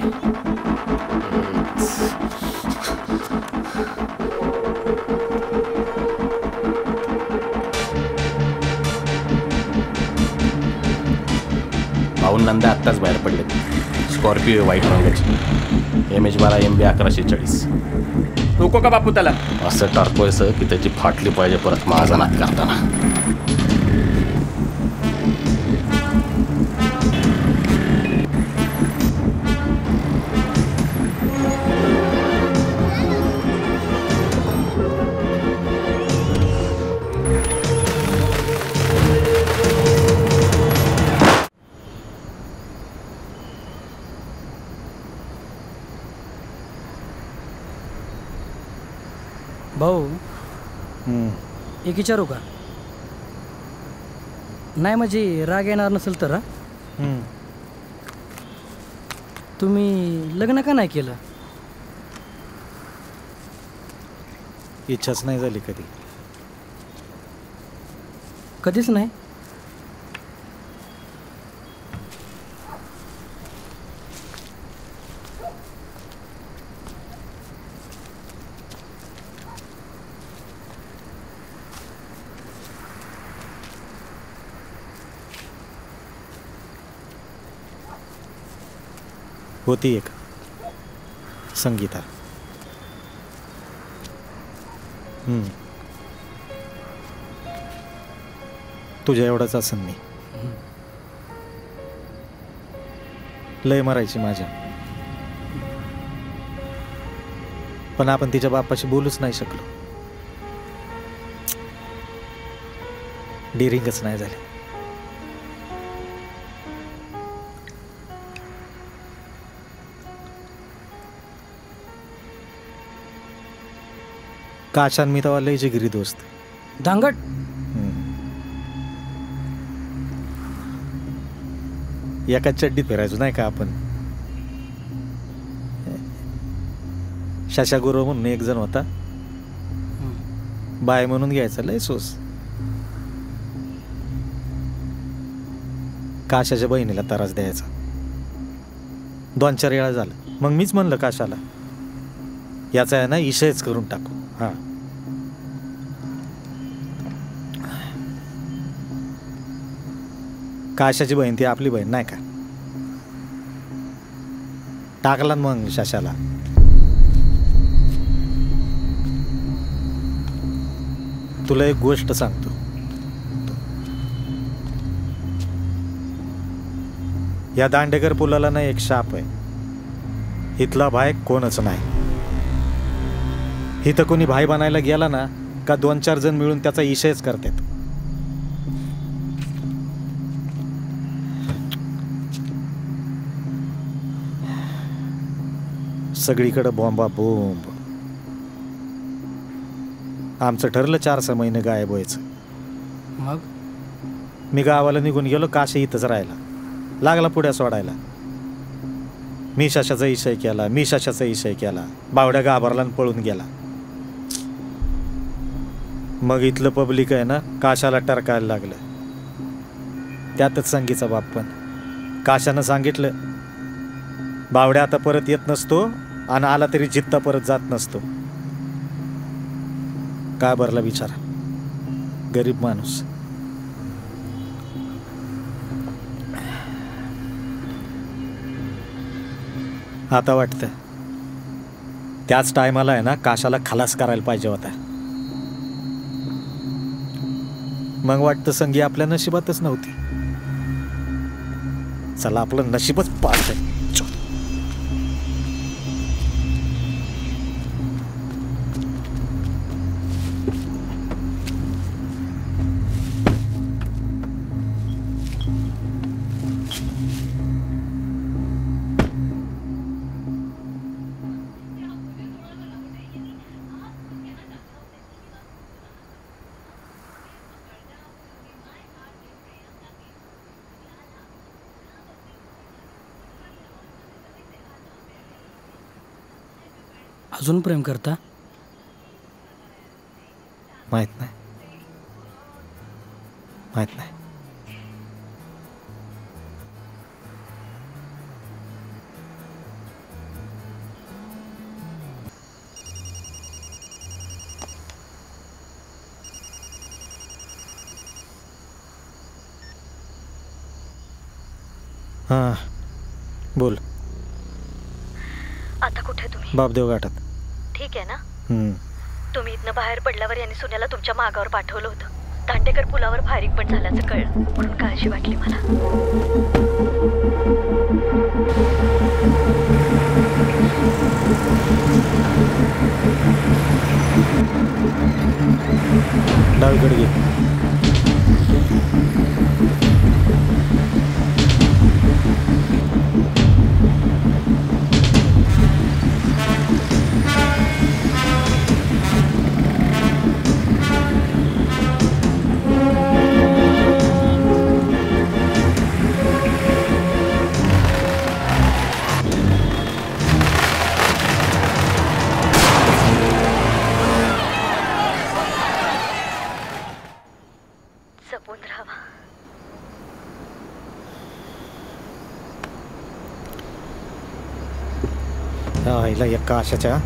भाऊन नंदा आत्ताच बाहेर पडले. स्कॉर्पिओ व्हाईट रंगाची. MH12 MB 1140. नको का बापू त्याला. असं टारपोयचं की त्याची फाटली पाहिजे परत माझा नाद करताना. भाऊ एक विचारू का? नाही म्हणजे राग येणार नसेल तर तुम्ही लग्न का नाही केलं? इच्छाच नाही झाली कधी. कधीच नाही? होती एक संगीता. तुझ्या एवढाच असन मी. लय मरायची माझ्या, पण आपण तिच्या बापाशी बोलूच नाही शकलो. डिरिंगच नाही झाली. काशान मी तेव्हा लय जिगरी दोस्त. धांगट. एका चड्डीत फिरायचो नाही का आपण. शशा गुरु म्हणून एक जण होता, बाय म्हणून घ्यायचा, लय सोस. काशाच्या बहिणीला त्रास द्यायचा. 2-4 वेळा झालं. मग मीच म्हणलं काशाला, याचा आहे ना इशयच करून टाकू. हा, काशाची बहीण ती आपली बहीण नाही का. टाकला मग शशाला. तुला एक गोष्ट सांगतो. या दांडेकर पुलाला ना एक शाप आहे. इथला भाई कोणच नाही. इथं कोणी भाई बनायला गेला ना का 2-4 जण मिळून त्याचा इशयच करतात. सगळीकडे बॉम्बा बोंब. आमचं ठरलं 4-6 महिने गायब व्हायचं. मग मी गावाला निघून गेलो. काशी इथंच राहायला लागला पुढ्या सोडायला. मी शशाचा इशय केला, मी शशाचा इशय केला. बावड्या घाबरला आणि पळून गेला. मग इथलं पब्लिक आहे ना काशाला टरकायला लागलं. त्यातच संगीचा बाप पण. काशानं सांगितलं, बावड्या आता परत येत नसतो आणि आला तरी जित्ता परत जात नसतो. काय भरला बिचारा, गरीब माणूस. आता वाटतं त्याच टायमाला आहे ना काशाला खलास करायला पाहिजे होता. मग वाटतं संगी आपल्या नशिबातच नव्हती. चला आपलं नशीबच पास आहे. अजून प्रेम करता? माहित नाही. हां बोल. आता कुठे तुम्ही? बापदेव घाटात. ठीक आहे ना? तुम्ही इथनं बाहेर पडल्यावर यांनी सुन्याला तुमच्या मागावर पाठवलं होतं. दांडेकर पुलावर फायरिंग पण झाल्याचं कळलं, म्हणून काळजी वाटली मला. डावीकडे घे. जपून राहावा. हिला एका आशाच्या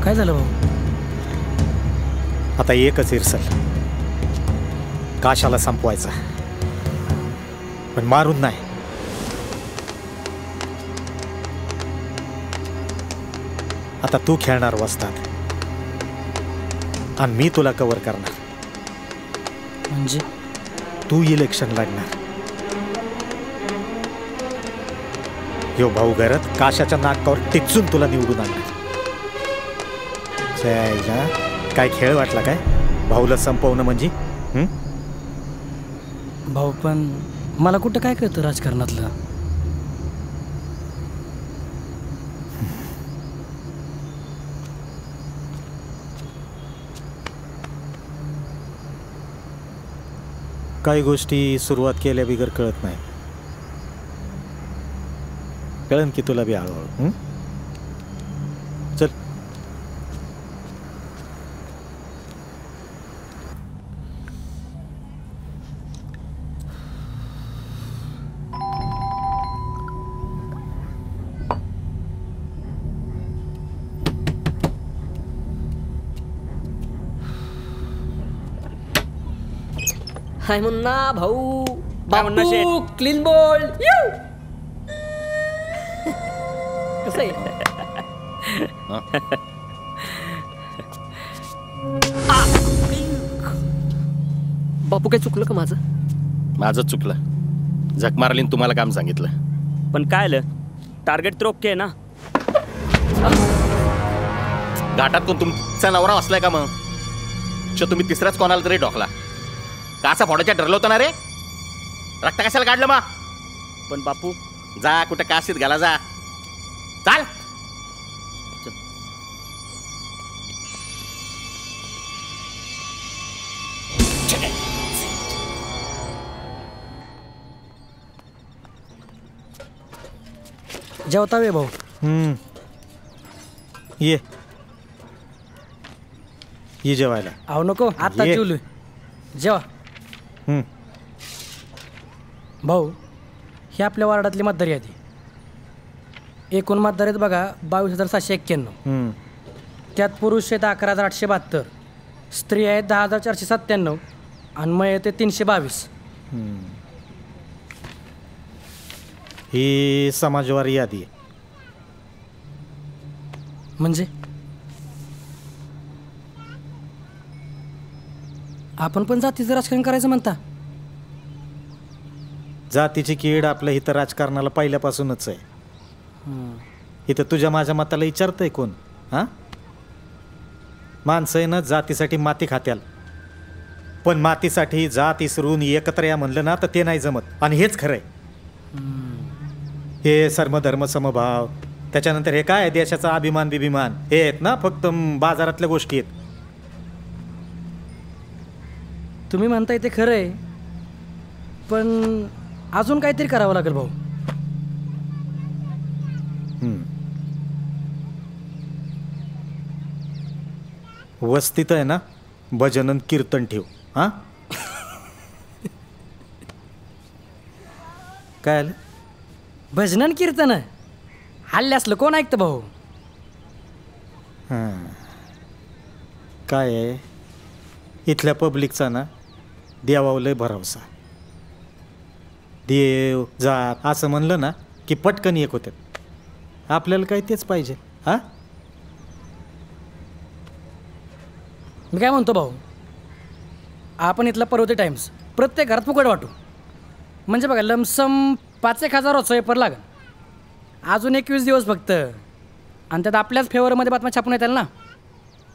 काय झालं भाऊ? आता एकच इरसल, काशाला संपवायचा, पण मारून नाही. आता तू खेळणार वस्तात आणि मी तुला कव्हर करणार. म्हणजे तू इलेक्शन लढणार. यो भाऊ घरात काशाच्या नाकावर टिचून तुला निवडून आणणार. काय खेळ वाटला काय भाऊला संपवणं म्हणजे? भाऊ पण मला कुठं काय कळतं राजकारणातलं. काही गोष्टी सुरुवात केल्या बिगर कळत नाही. कळन की तुला बी हळूहळू. चल. हाय मुन्ना भाऊ. मुन्ना शेठ? बापू क्लीन बोल्ड. कसं आहे? बापू काय चुकलं का माझं? माझंच चुकलं. झक मारलीन तुम्हाला काम सांगितलं. पण काय आलं, टार्गेट तर ओके आहे ना? घाटात कोण तुमचा नवरा असलाय का मग? तुम्ही तिसऱ्याच कोणाला तरी ढोकला. कासा फोडायच्या ठरलं होतं ना रे? रक्त कशाला काढलं मग? पण बापू जा कुठं काशीत घाला, जा चाल. जेवता वे भाऊ. ये जेवायला. अहो नको, आता ये. जेवलोय. जेवा. भाऊ, ही आपल्या वार्डातली मतदार यादी. एकूण मतदार आहेत बघा 22,791. त्यात पुरुष आहेत 11,872, स्त्री आहेत 10,497 आणि महिला ते 322. ही समाजवारी यादी आहे. म्हणजे आपण पण जातीचं राजकारण करायचं म्हणता? जातीची कीड आपल्या इथं राजकारणाला पहिल्यापासूनच आहे. इथं तुझ्या माझ्या मताला विचारतंय कोण? हां, माणसं आहे ना जातीसाठी माती खात्याल, पण मातीसाठी जात इसरून एकत्र या म्हणलं ना तर ते नाही जमत. आणि हेच खरंय. हे सर्वधर्म समभाव, त्याच्यानंतर हे काय देशाचा अभिमान बिभिमान, हे आहेत ना फक्त बाजारातल्या गोष्टी आहेत. तुम्ही म्हणताय ते खरं आहे, पण अजून काहीतरी करावं लागेल भाऊ. वस्तीत आहे ना भजन कीर्तन ठेव. हां, काय आलं? भजन कीर्तन हल्ले असलं कोण ऐकतं भाऊ? हां, काय आहे इथल्या पब्लिकचा ना देवावर लय भरवसा. देव जात असं म्हणलं ना की पटकन एक होतात. आपल्याला काय तेच पाहिजे. हां, मी काय म्हणतो भाऊ, आपण इथला पर्वती टाइम्स प्रत्येक घरात फुकट वाटू. म्हणजे बघा लमसम 5,000 पेपर लागेल. अजून 21 दिवस फक्त, आणि त्यात आपल्याच फेवरमध्ये बातम्या छापून येतील ना.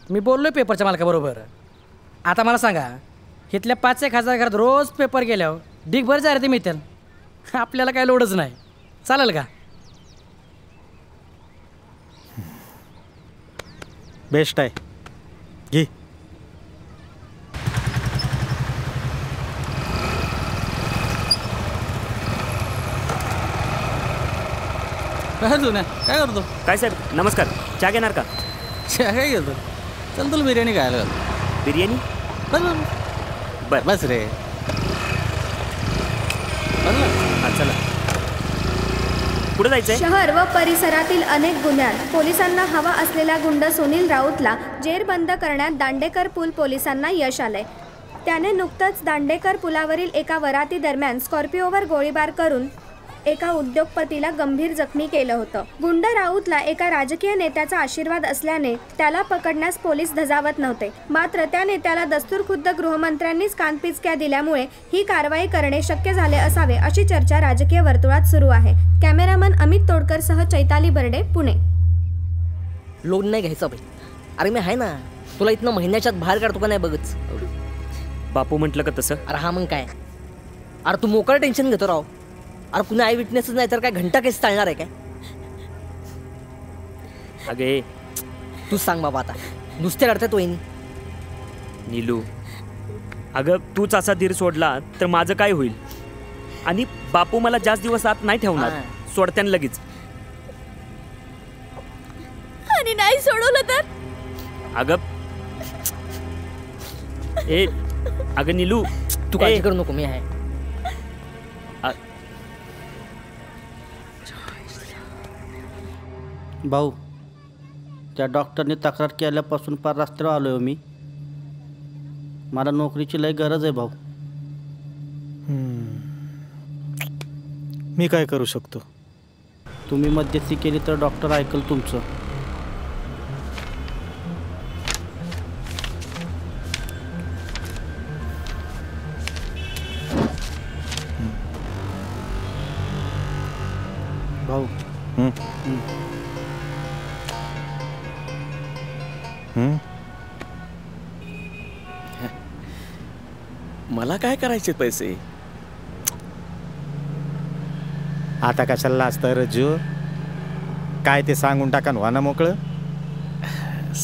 मी बोललोय पेपरच्या मालकाबरोबर. आता मला सांगा, इथल्या 5,000 घरात रोज पेपर गेल्यावर ढीगभर जाहिराती मिळतील. आपल्याला काय लोडच नाही. चालेल का? बेस्ट आहे. घे. काय जुन्या काय करतो? काय साहेब नमस्कार, चहा घेणार का? चहा काय घेतो? चल तुला बिर्याणी खायला घालतो. बिर्याणी? बस बस रे. हां चला. कुठे जायचंय? शहर व परिसरातील अनेक गुन्ह्यात पोलिसांना हवा असलेला गुंड सुनील राऊतला जेरबंद करण्यात दांडेकर पूल पोलिसांना यश आलंय. त्याने नुकतंच दांडेकर पुलावरील एका वराती दरम्यान स्कॉर्पिओवर गोळीबार करून एका उद्योगपतीला गंभीर जखमी केलं होतं. गुंड राऊतला एका राजकीय नेत्याचा आशीर्वाद असल्याने त्याला पकडण्यास पोलीस धजावत नव्हते. मात्र त्या नेत्याला दस्तूरखुद्द गृहमंत्र्यांनीच कानपिचक्या दिल्यामुळे ही कारवाई करणे शक्य झाले असावे अशी चर्चा राजकीय वर्तुळात सुरू आहे. कॅमेरामन अमित तोडकरसह चैताली बर्डे, पुणे. लोन नाही घ्यायचा बाई. अरे मी आहे ना, तुला इथनं महिन्याच्यात बाहेर काढतो का नाही बघच. बापू म्हटलं का तसं? अरे हा मग काय. अरे तू मोकळं टेन्शन घेतो राव. अरे कुणा आय विटनेसच नाही तर काय घंटा केस चालणार आहे काय? अगे तूच सांग बाबा आता. नुसते रडतात वहिनी. नीलू अगं तूच असा धीर सोडला तर माझं काय होईल? आणि बापू मला जास्त दिवस आत नाही ठेवणार, सोडत्यान लगेच. आणि नाही सोडवलं तर? अगं ए अगं नीलू तू काळजी करू नको, मी आहे. भाऊ, त्या डॉक्टरने तक्रार केल्यापासून पार रस्त्यावर आलो आहे मी. मला नोकरीची लय गरज आहे भाऊ. मी काय करू शकतो? तुम्ही मध्यस्थी केली तर डॉक्टर ऐकल तुमचं. भाऊ मला काय करायचे पैसे? आता कशाला असतं रज्जू? काय ते सांगून टाका ना वाना मोकळं.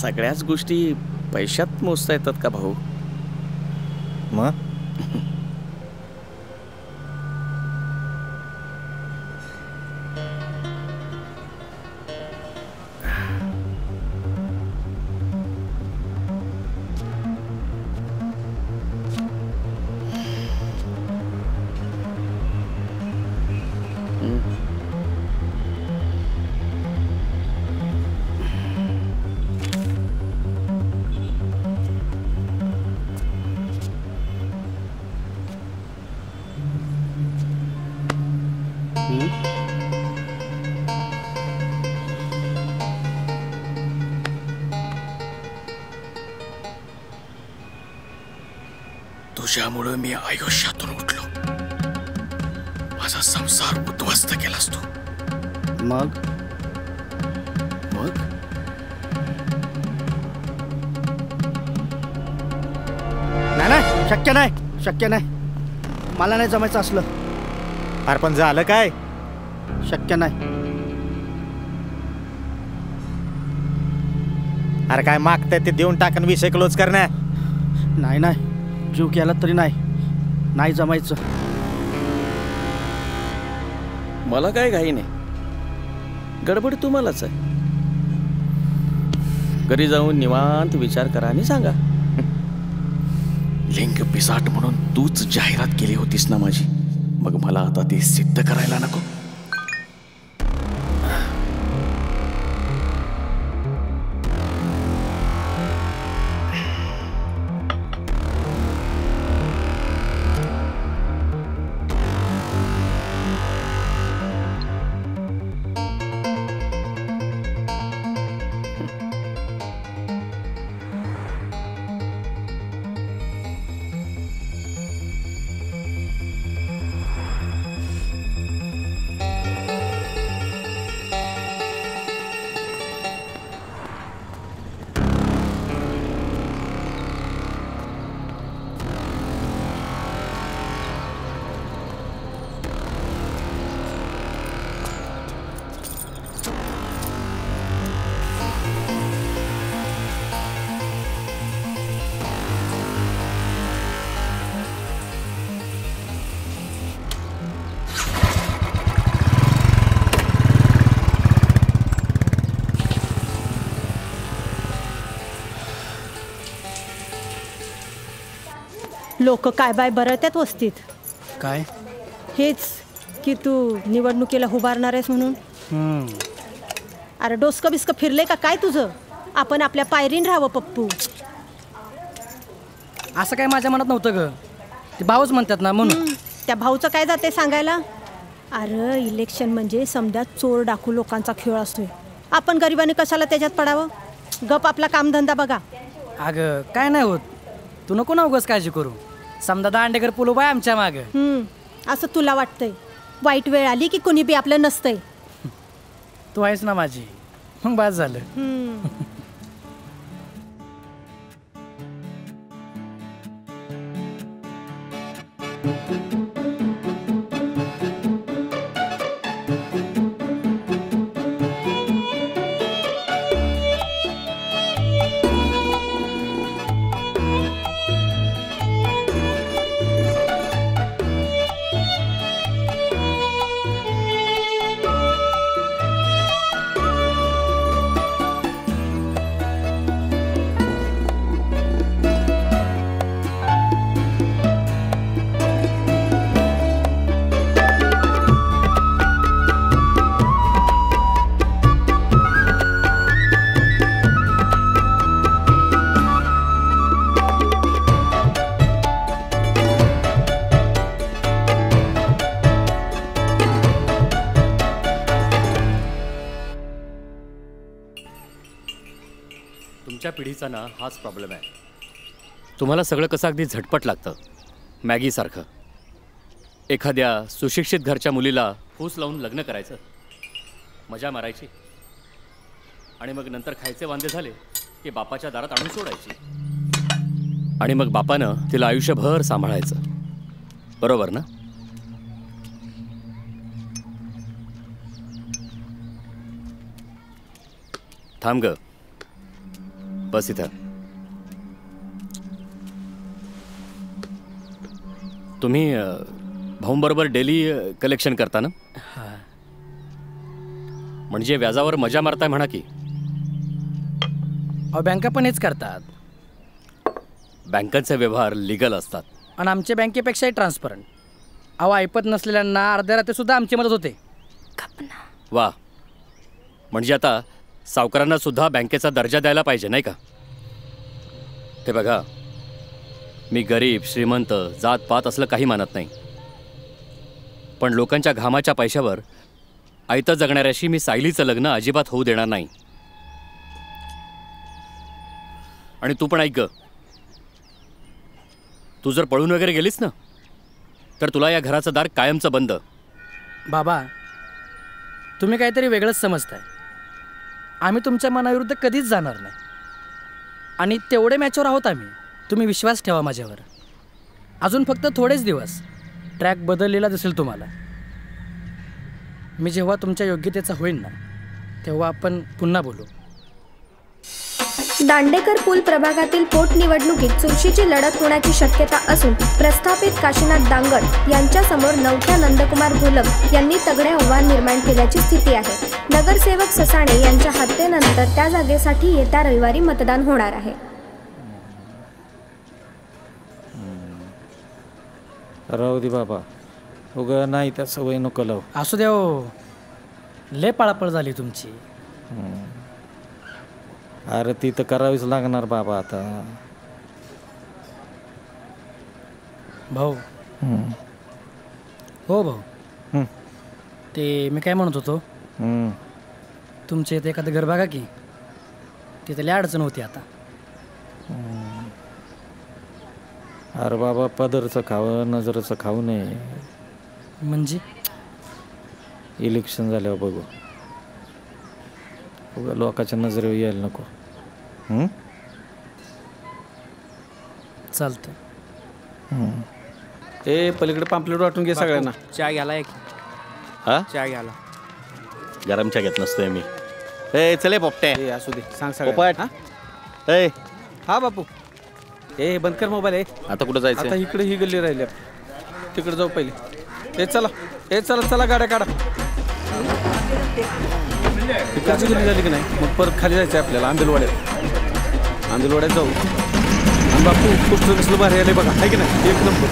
सगळ्याच गोष्टी पैशात मोजता येतात का भाऊ? मग तुझ्यामुळे मी आयुष्यातून उठलो. माझा संसार उद्ध्वस्त केलास तू. मग मग नाही, शक्य नाही, शक्य नाही. मला नाही जमायचं असलं. अरे पण झालं काय? शक्य नाही. अरे काय मागताय ते देऊन टाकन, विषय क्लोज करण्या. नाही नाही, जीव केला तरी नाही जमायचं. मला काय घाई नाही. गडबड तुम्हालाच आहे. घरी जाऊन निवांत विचार करा आणि सांगा. लिंग पिसाट म्हणून तूच जाहिरात केली होतीस ना माझी. मग मला आता ते सिद्ध करायला नको? लोक काय बाय बरळत्यात वस्तीत. काय? हेच की तू निवडणुकीला उभारणार आहेस म्हणून. अरे डोसकं बिस्कं फिरले का काय तुझं? आपण आपल्या पायरीन राहावं पप्पू. असं काय माझ्या मनात नव्हतं ग, ते भाऊच म्हणतात ना म्हणून. त्या भाऊचं काय जाते सांगायला? अरे इलेक्शन म्हणजे समजा चोर डाकू लोकांचा खेळ असतोय. आपण गरिबाने कशाला त्याच्यात पडावं? गप आपला कामधंदा बघा. अगं काय नाही होत, तू नको ना उगाच काळजी करू. समजा दांडेकर पुल उभा आहे आमच्या माग. असं तुला वाटतंय? वाईट वेळ आली की कोणी बी आपलं नसतंय. तू आहेस ना माझी, मग बास झालं. तुमच्या पिढीचा ना हाच प्रॉब्लेम आहे. तुम्हाला सगळं कसं अगदी झटपट लागतं, मॅगीसारखं. एखाद्या सुशिक्षित घरच्या मुलीला फूस लावून लग्न करायचं, मजा मारायची, आणि मग नंतर खायचे वांदे झाले की बापाच्या दारात आणून सोडायची, आणि मग बापानं तिला आयुष्यभर सांभाळायचं. बरोबर ना? थांब ग, बस इथं. तुम्ही भाऊंबरोबर डेली कलेक्शन करता ना? म्हणजे व्याजावर मजा मारताय म्हणा की. अहो बँका पण हेच करतात. बँकांचे व्यवहार लिगल असतात आणि आमच्या बँकेपेक्षाही ट्रान्सपरंट. अहो ऐपत नसलेल्यांना अर्ध्या रात्री सुद्धा आमची मदत होते. वा, म्हणजे आता सावकारांना सुद्धा बँकेचा दर्जा द्यायला पाहिजे नाही का? ते बघा, मी गरीब श्रीमंत जात पात असलं काही मानत नाही, पण लोकांच्या घामाच्या पैशावर आयतं जगणाऱ्याशी मी सायलीचं लग्न अजिबात होऊ देणार नाही. आणि तू पण ऐक ग, तू जर पळून वगैरे गेलीस ना तर तुला या घराचं दार कायमचं बंद. बाबा तुम्ही काहीतरी वेगळंच समजताय. आम्ही तुमच्या मनाविरुद्ध कधीच जाणार नाही, आणि तेवढे मॅच्युअर आहोत आम्ही. तुम्ही विश्वास ठेवा माझ्यावर. अजून फक्त थोडेच दिवस, ट्रॅक बदललेला दिसेल तुम्हाला. मी जेव्हा तुमच्या योग्यतेचा होईन ना तेव्हा आपण पुन्हा बोलू. दांडेकर पूल प्रभागातील पोटनिवडणुकीत चुरशीची लढत होण्याची शक्यता असून प्रस्थापित काशीनाथ दांगड यांच्यासमोर नवख्या नंदकुमार घोलप यांनी तगडे आव्हान निर्माण केल्याची स्थिती आहे. नगरसेवक ससाणे यांच्या हत्येनंतर त्या जागेसाठी येत्या रविवारी मतदान होणार आहे. राहू दे बाबा, उगा नाही त्या सवय नको लावू. असू द्या हो, लय पळापळ झाली तुमची. अरे ती तर करावीच लागणार बाबा आता. भाऊ हो भाऊ, ते मी काय म्हणत होतो, तुमच्या इथे एखादं घर बघा की, तिथे लय अडचण होती आता. अरे बाबा पदरचं खावं नजरचं खाऊ नये. म्हणजे इलेक्शन झाल्यावर बघू, उगा लोकांच्या नजरेवर यायला नको. चालतं. ए पलीकडे पाम्पलेट वाटून घे सगळ्यांना. चहा घ्याला एक. हा चहा घ्याला. गरम चहा घेत नसतोय मी. ए चले पोपटे. असू दे, सांग पोपट. ए हा बापू. ए बंद कर मोबाईल. आता कुठं जायचं? आता इकडे ही गल्ली राहिली, तिकडे जाऊ पहिले. ए चला, ए चला चला, गाड्या काढा. इकडची गल्ली झाली की नाही, मग परत खाली जायचं आहे आपल्याला. आंबिलवाड्यात जाऊ. बापू पोस्टर कसलं भारी आले बघा, आहे की नाही? एक नंबर.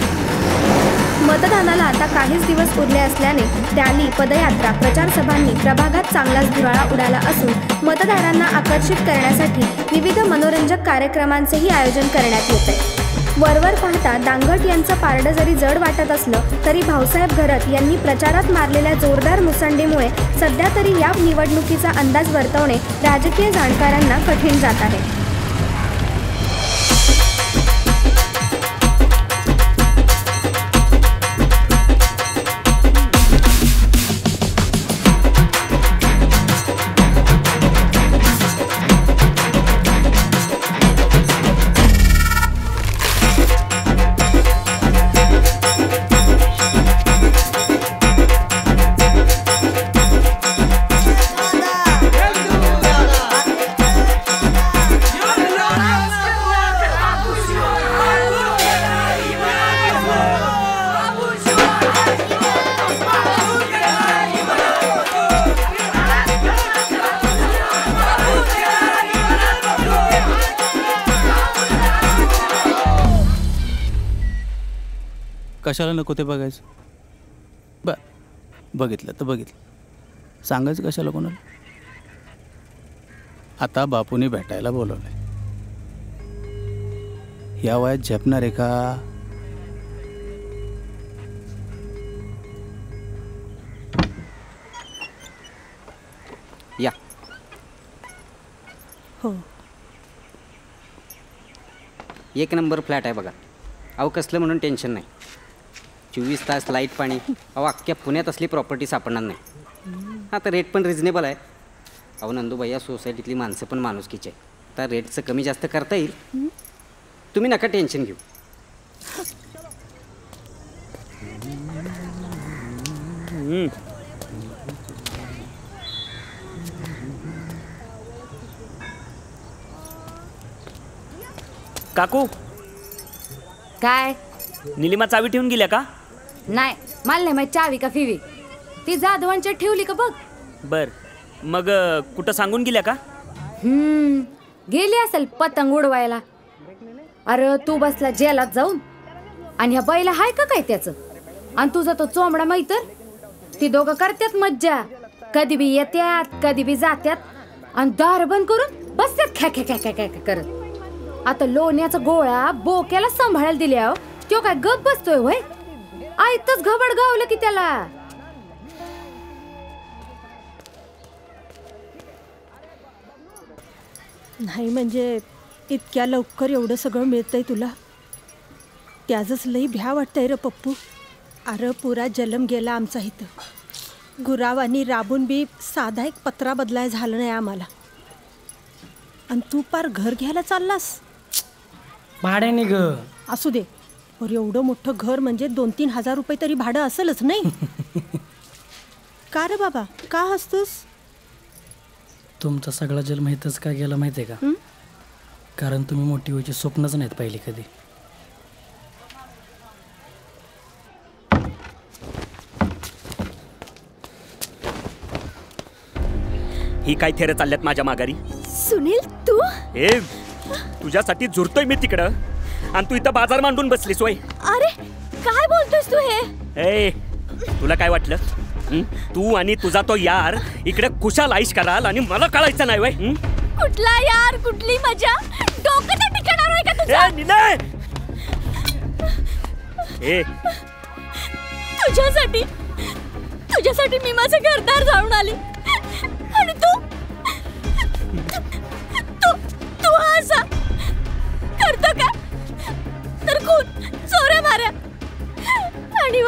मतदानाला आता काहीच दिवस उरले असल्याने रॅली, पदयात्रा, प्रचार सभांनी प्रभागात चांगलाच धुराळा उडाला असून मतदारांना आकर्षित करण्यासाठी विविध मनोरंजक कार्यक्रमांचेही आयोजन करण्यात येते. वरवर पाहता दांगट यांचं पारडं जरी जड वाटत असलं तरी भाऊसाहेब घरत यांनी प्रचारात मारलेल्या जोरदार मुसंडीमुळे सध्या तरी या निवडणुकीचा अंदाज वर्तवणे राजकीय जाणकारांना कठीण जात आहे. कशाला नको ते बघायचं? बघितलं तर बघितलं, सांगायचं कशाला कोणाला? आता बापूने भेटायला बोलवलंय. या वयात झेपणार आहे का? या. हो, एक नंबर फ्लॅट आहे बघा. अहो कसलं म्हणून टेन्शन नाही. 24 तास लाईट पाणी. अहो अख्ख्या पुण्यात असली प्रॉपर्टी सापडणार नाही. हां तर रेट पण रिजनेबल आहे. अहो नंदूबाई या सोसायटीतली माणसं पण माणुसकीची आहे. तर रेटचं कमी जास्त करता येईल. तुम्ही नका टेन्शन घेऊ. काकू काय निलिमा चावी ठेवून गेल्या का? नाही, मला नाही माहित चावी का फिवी. ती जाधवांच्या ठेवली का बघ. बर, मग कुठं सांगून गेल्या का? गेली असेल पतंग उडवायला. अरे तू बसला जेलात जाऊन आणि ह्या बाईला हाय का काय त्याचं? आणि तुझा तो चोंबडा मैतर, ती दोघं करतात मज्जा. कधी बी येत्यात कधी बी जात्यात आणि दार बंद करून बसतात खॅ खॅ खॅ खॅ खॅ करत. आता लोण्याचा गोळा बोक्याला सांभाळायला दिल्या, तो काय गप बसतोय होय? आयतच घबड गावलं की त्याला. नाही म्हणजे इतक्या लवकर एवढं सगळं मिळतंय तुला? त्याचंच लई भ्या वाटतंय रे पप्पू. अरे पुरा जलम गेला आमचा इथं. गुरावानी राबून बी साधा एक पत्रा बदलाय झालं नाही आम्हाला. आणि तू पार घर घ्यायला चाललास? भाड्याने ग. असू दे, पर एवढं मोठं घर म्हणजे 2-3 हजार रुपये तरी भाडं असेलच नाही? का रे बाबा, का हसतोस? तुमचा सगळा जन्म इथंच का गेला माहिती आहे का? कारण तुम्ही मोठी व्हायची स्वप्नच नाहीत पाहिली कधी. ही काय थेर चालल्यात माझ्या माघारी? सुनील तू? ए तुझ्यासाठी झुरतोय मी तिकडं आणि तू इथं बाजार मांडून बसलीस वय. अरे काय बोलतोस तू हे? ए तुला काय वाटलं? तू आणि तुझा तो यार इकडे कुशाल आईश कराल आणि मला कळायचं नाही वय. कुठला यार, कुठली मजा? डोकं त्या ठिकाणावर आहे का तुझं? ए तुझ्यासाठी मी माझं घरदार जाऊन आली आणि तू असा करतो का? तर खून, चोऱ्या माऱ्या आणि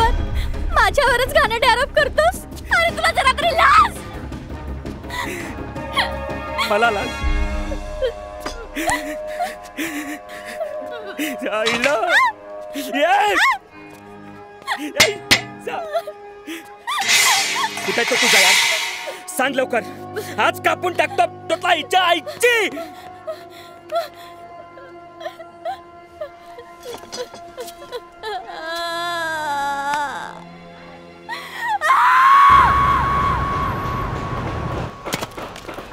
माझ्यावरच घाणेरडे आरोप करतोस. आणि तुला जरा तरी लाज? मला लाज? जायला कुठे तो तुझा यार? सांग लवकर, आज कापून टाकतो तुला आईच्या आईची.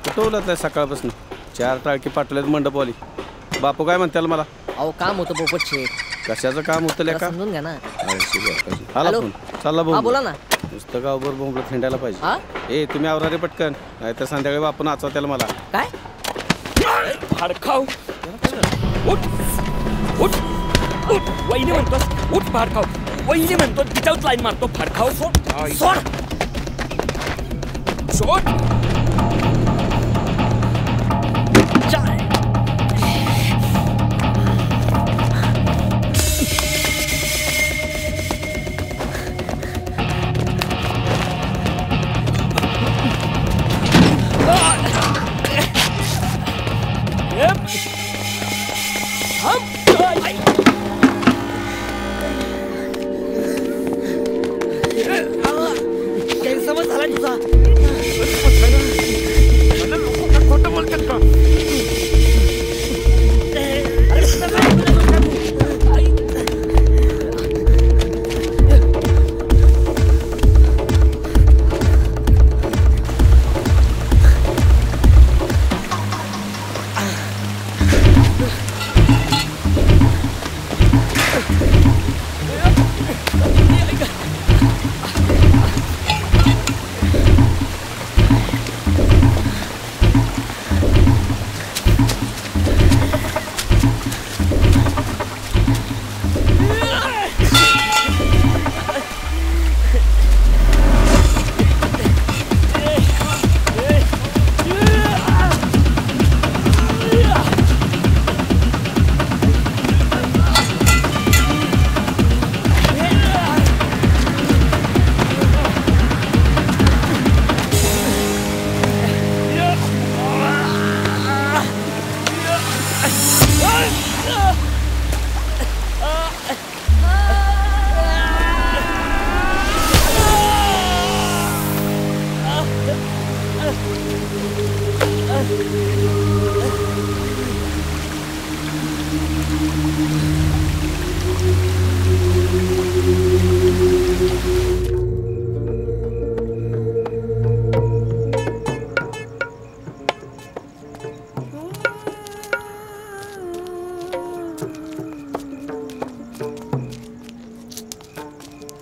कुठवलं सकाळपासून 4 टाळकी पाठवल्यात मंडपवाली. बापू काय म्हणताल मला? अहो काम होतं पोपट शेठ. कशाचं काम होतं जरा का? समजून घ्या ना. आला हॅलो? फोन चालला हा, भाऊ. बोला ना. नुसतं गावभर बोंबलं फिंडायला हा? पाहिजे. ए तुम्ही आवरा रे पटकन, नाहीतर संध्याकाळी बापू नाचवा त्याला मला. काय? भाडखाव उठ उठ उठ वहिनी म्हणतोस उठ भाडखाव. वहिनी म्हणतो तिच्यावर लाईन मारतो. भाडखाव सोड सोड सोड. गैरसमज झाला तुझा. खोटं बोलतात का?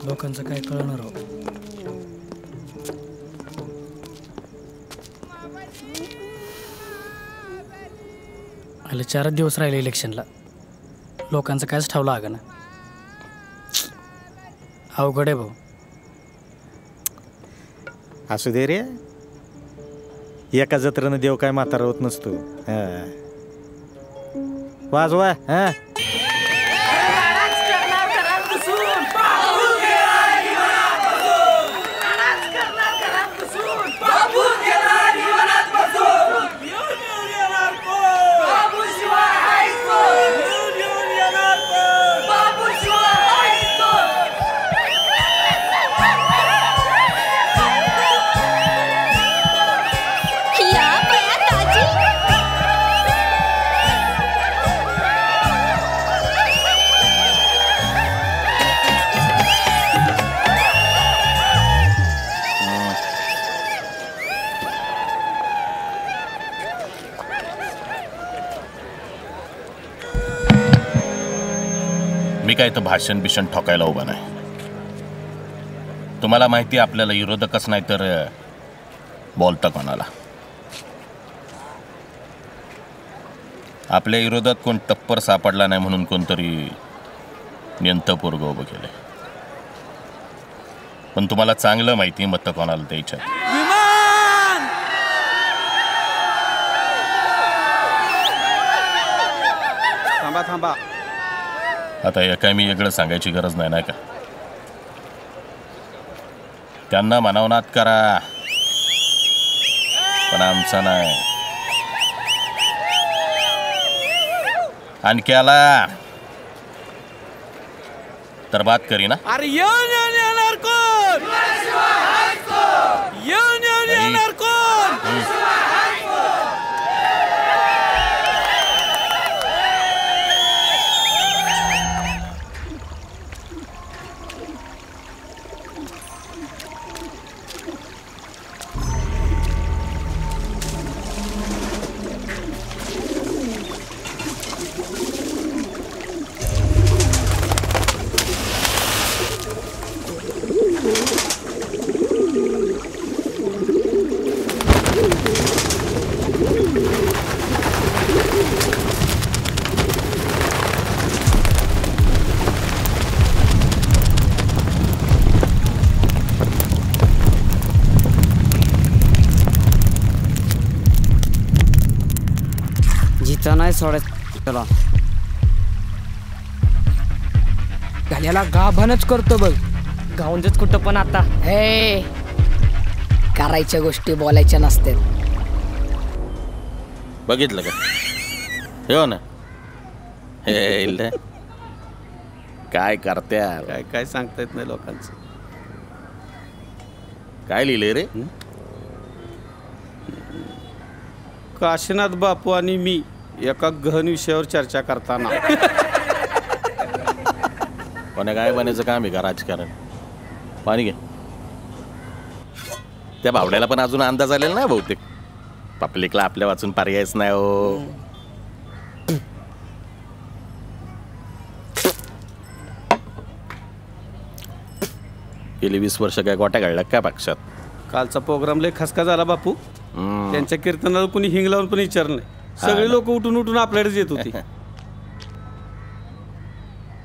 लोकांचं काय कळणार हो. आले 4 दिवस राहिले इलेक्शनला. लोकांचं कायच ठेवलं आग ना. अवघड आहे भाऊ. असू दे रे, एका जत्रेनं देव काय म्हातारा होत नसतो. वाजवा हा. मी काय तर भाषण बिषण ठोकायला उभा नाही. तुम्हाला माहिती आहे आपल्याला विरोधकच नाही तर बोलतं कोणाला. आपल्या विरोधात कोण टप्पर सापडला नाही म्हणून कोणतरी नेंतं पोरगं उभं केलंय. पण तुम्हाला चांगलं माहिती मतं कोणाला द्यायच्या. थांबा थांबा. आता या काय मी वेगळं सांगायची गरज नाही नाही का. त्यांना मनावनात करा पण आमचा नाही. आणखी आला तर बात करी ना. अरे येऊन येणार कोण? येऊन येणार कोण? जिथं नाही सोडत चला घाल्याला गाभानच करतो बघ गावंजच कुठं पण आता हे करायच्या गोष्टी बोलायच्या नसतात. बघितलं का हो ना हे इल्ल. काय करत्या काय काय सांगता येत नाही लोकांचं. काय लिहिले रे? काशीनाथ बापू आणि मी एका गहन विषयावर चर्चा करताना कोणा काय बनायचं काम आहे का राजकारण? पाणी घे. त्या बावड्याला पण अजून अंदाज आलेला नाही बहुतेक. पब्लिकला आपल्या वाचून पर्यायच नाही हो. गेली 20 वर्ष काय गोट्या घडल्या काय पक्षात? कालचा प्रोग्राम लय खसका झाला बापू. त्यांच्या कीर्तनाला कोणी हिंग लावून पण विचारलं नाही. सगळे लोक उठून उठून आपल्याकडेच येत होती.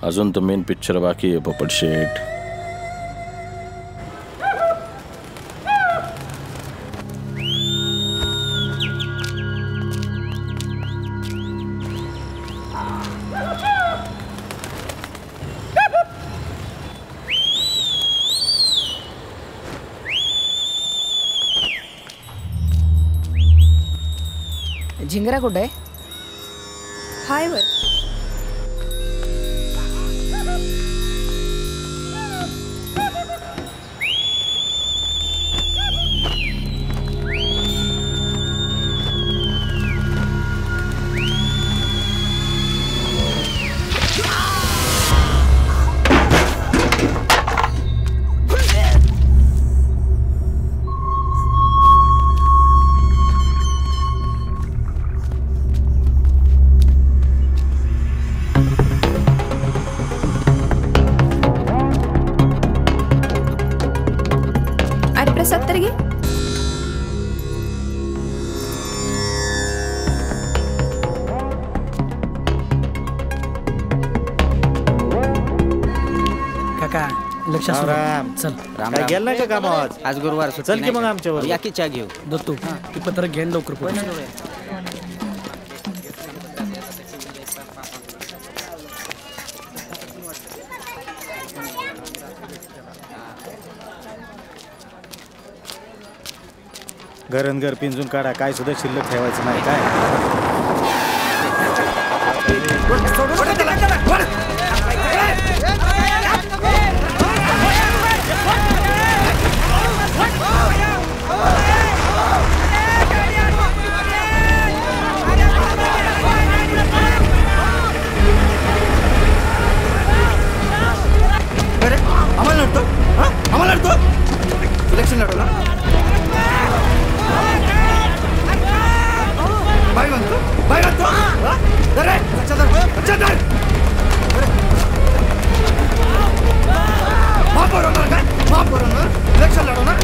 अजून तर मेन पिक्चर बाकी आहे पोपट शेठ. झिंगरा कुठे आहे? हाय वर. सत्तर घे. काका लक्ष चल राम. काय गेलं नाही का कामावर? आज गुरुवार चल की मग आमच्यावर या की चहा घेऊ. दत्तू ती पत्र घेऊन लवकर पोहोच. घरनघर पिंजून काढा. काय सुद्धा शिल्लक ठेवायचं नाही. काय आम्हाला लढतो. आम्हाला लढतो. इलेक्शन लढवला. बाय म्हणतो. बाय म्हणतो. अरे माफ बरोबर काय? माफ बरोबर इलेक्शन लढवणार.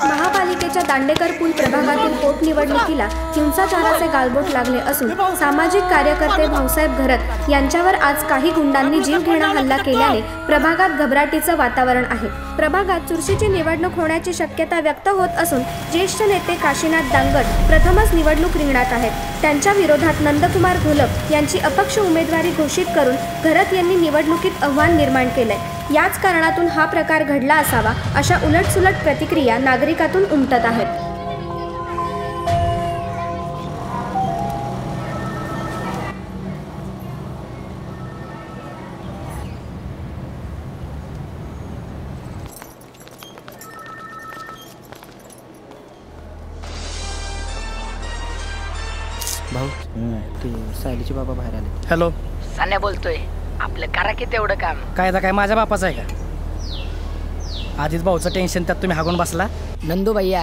महापालिकेच्या दांडेकर पूल प्रभागातील पोटनिवडणुकीला हिंसाचाराचे गालबोट लागले असून सामाजिक कार्यकर्ते भाऊसाहेब घरत यांच्यावर आज काही गुंडांनी जीवघेणा हल्ला केल्याने प्रभागात घबराटीचं वातावरण आहे. प्रभागात चुरशीची निवडणूक होण्याची शक्यता व्यक्त होत असून ज्येष्ठ नेते काशीनाथ दांगट प्रथमच निवडणूक रिंगणात आहेत. त्यांच्या विरोधात नंदकुमार घोलप यांची अपक्ष उमेदवारी घोषित करून घरत यांनी निवडणुकीत आव्हान निर्माण केलंय. याच कारणातून हा प्रकार घडला असावा अशा उलटसुलट प्रतिक्रिया नागरिकातून उमटत आहेत. भाऊ ते सायलीचे बाबा बाहेर आले. हॅलो सान्या बोलतोय. आपलं करा की तेवढं काम. काय काय माझ्या बापाचं आहे का? आधीच भाऊचं टेन्शन त्यात तुम्ही हागून बसला. नंदू भैया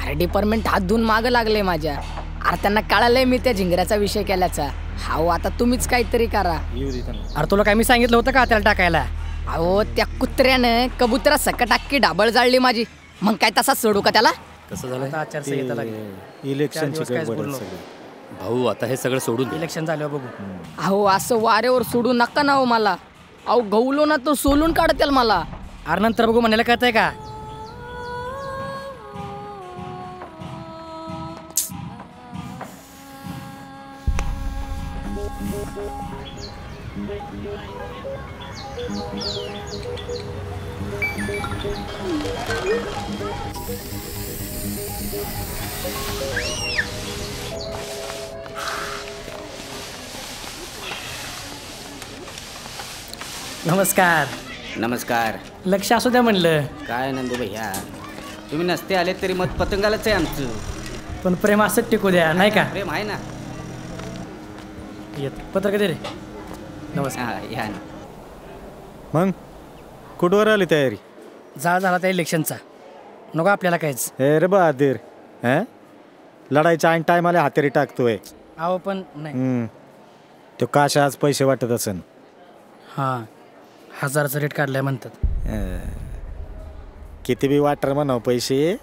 अरे डिपार्टमेंट हात धुवून मागं लागले माझ्या. अरे त्यांना कळालंय मी त्या झिंगऱ्याचा विषय केल्याचा. हाओ आता तुम्हीच काहीतरी करा. अरे तुला काय मी सांगितलं होतं का त्याला टाकायला? अहो त्या कुत्र्यानं कबुतरा सकट अख्खी डाबळ जाळली माझी. मग काय तसा सोडू का त्याला? कसं झालं? आचारसंहिता लागली. इलेक्शनची भाऊ आता हे सगळं सोडून इलेक्शन झाल्यावर बघू. अहो असं वाऱ्यावर सोडू नका ना हो मला. अहो गवलो ना तो सोलून काढतेल मला. अरे नंतर बघू म्हणायला कळतंय का? नमस्कार. नमस्कार. लक्ष असू द्या म्हणलं. काय नंदू भैया, तुम्ही नसते आले तरी मत पतंगालाच आहे आमचं. पण प्रेम असंच टिकू द्या नाही का? प्रेम आहे ना. येत पत्रक दे रे. नमस्कार. या ना. मग कुठवर आली तयारी? जाळ झाला त्या इलेक्शनचा. नको आपल्याला काहीच. रे बहादूर, लढाईच्या ऐन टायमाला हातेरी टाकतोय. अहो पण नाही. तो काशा आज पैसे वाटत असन. हां 1000चा रेट काढलाय म्हणतात. किती बी वाटर म्हणाव पैसे,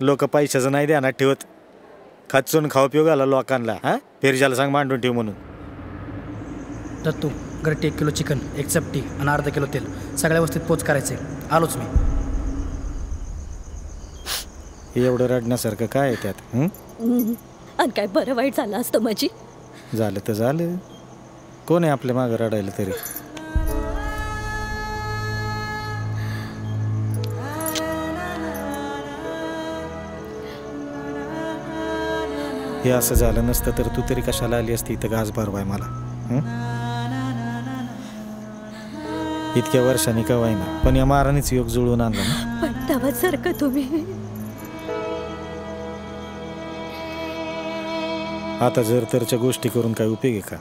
लोक पैशाचं नाही ध्यानात ठेवत. खचून खाऊ पिऊ घाला लोकांना. फिरजाला सांग मांडून ठेव म्हणून. दत्तू घरटी 1 किलो चिकन, 1 चपटी आणि अर्धा किलो तेल सगळ्या वस्तीत पोच करायचे. आलोच मी. एवढं रडण्यासारखं काय आहे त्यात? आणि काय बरं वाईट झालं असतं माझी. झालं तर झालं. कोण आहे आपल्या मागं रडायला तरी? हे असं झालं नसतं तर तू तरी कशाला आली असती इथं घास भरवाय मला? इतक्या वर्षांनी का वाईना, पण या मारानेच योग जुळून आणला ना. पण तेव्हासारखं तुम्ही आता जर तरच्या गोष्टी करून काय उपयोग आहे का?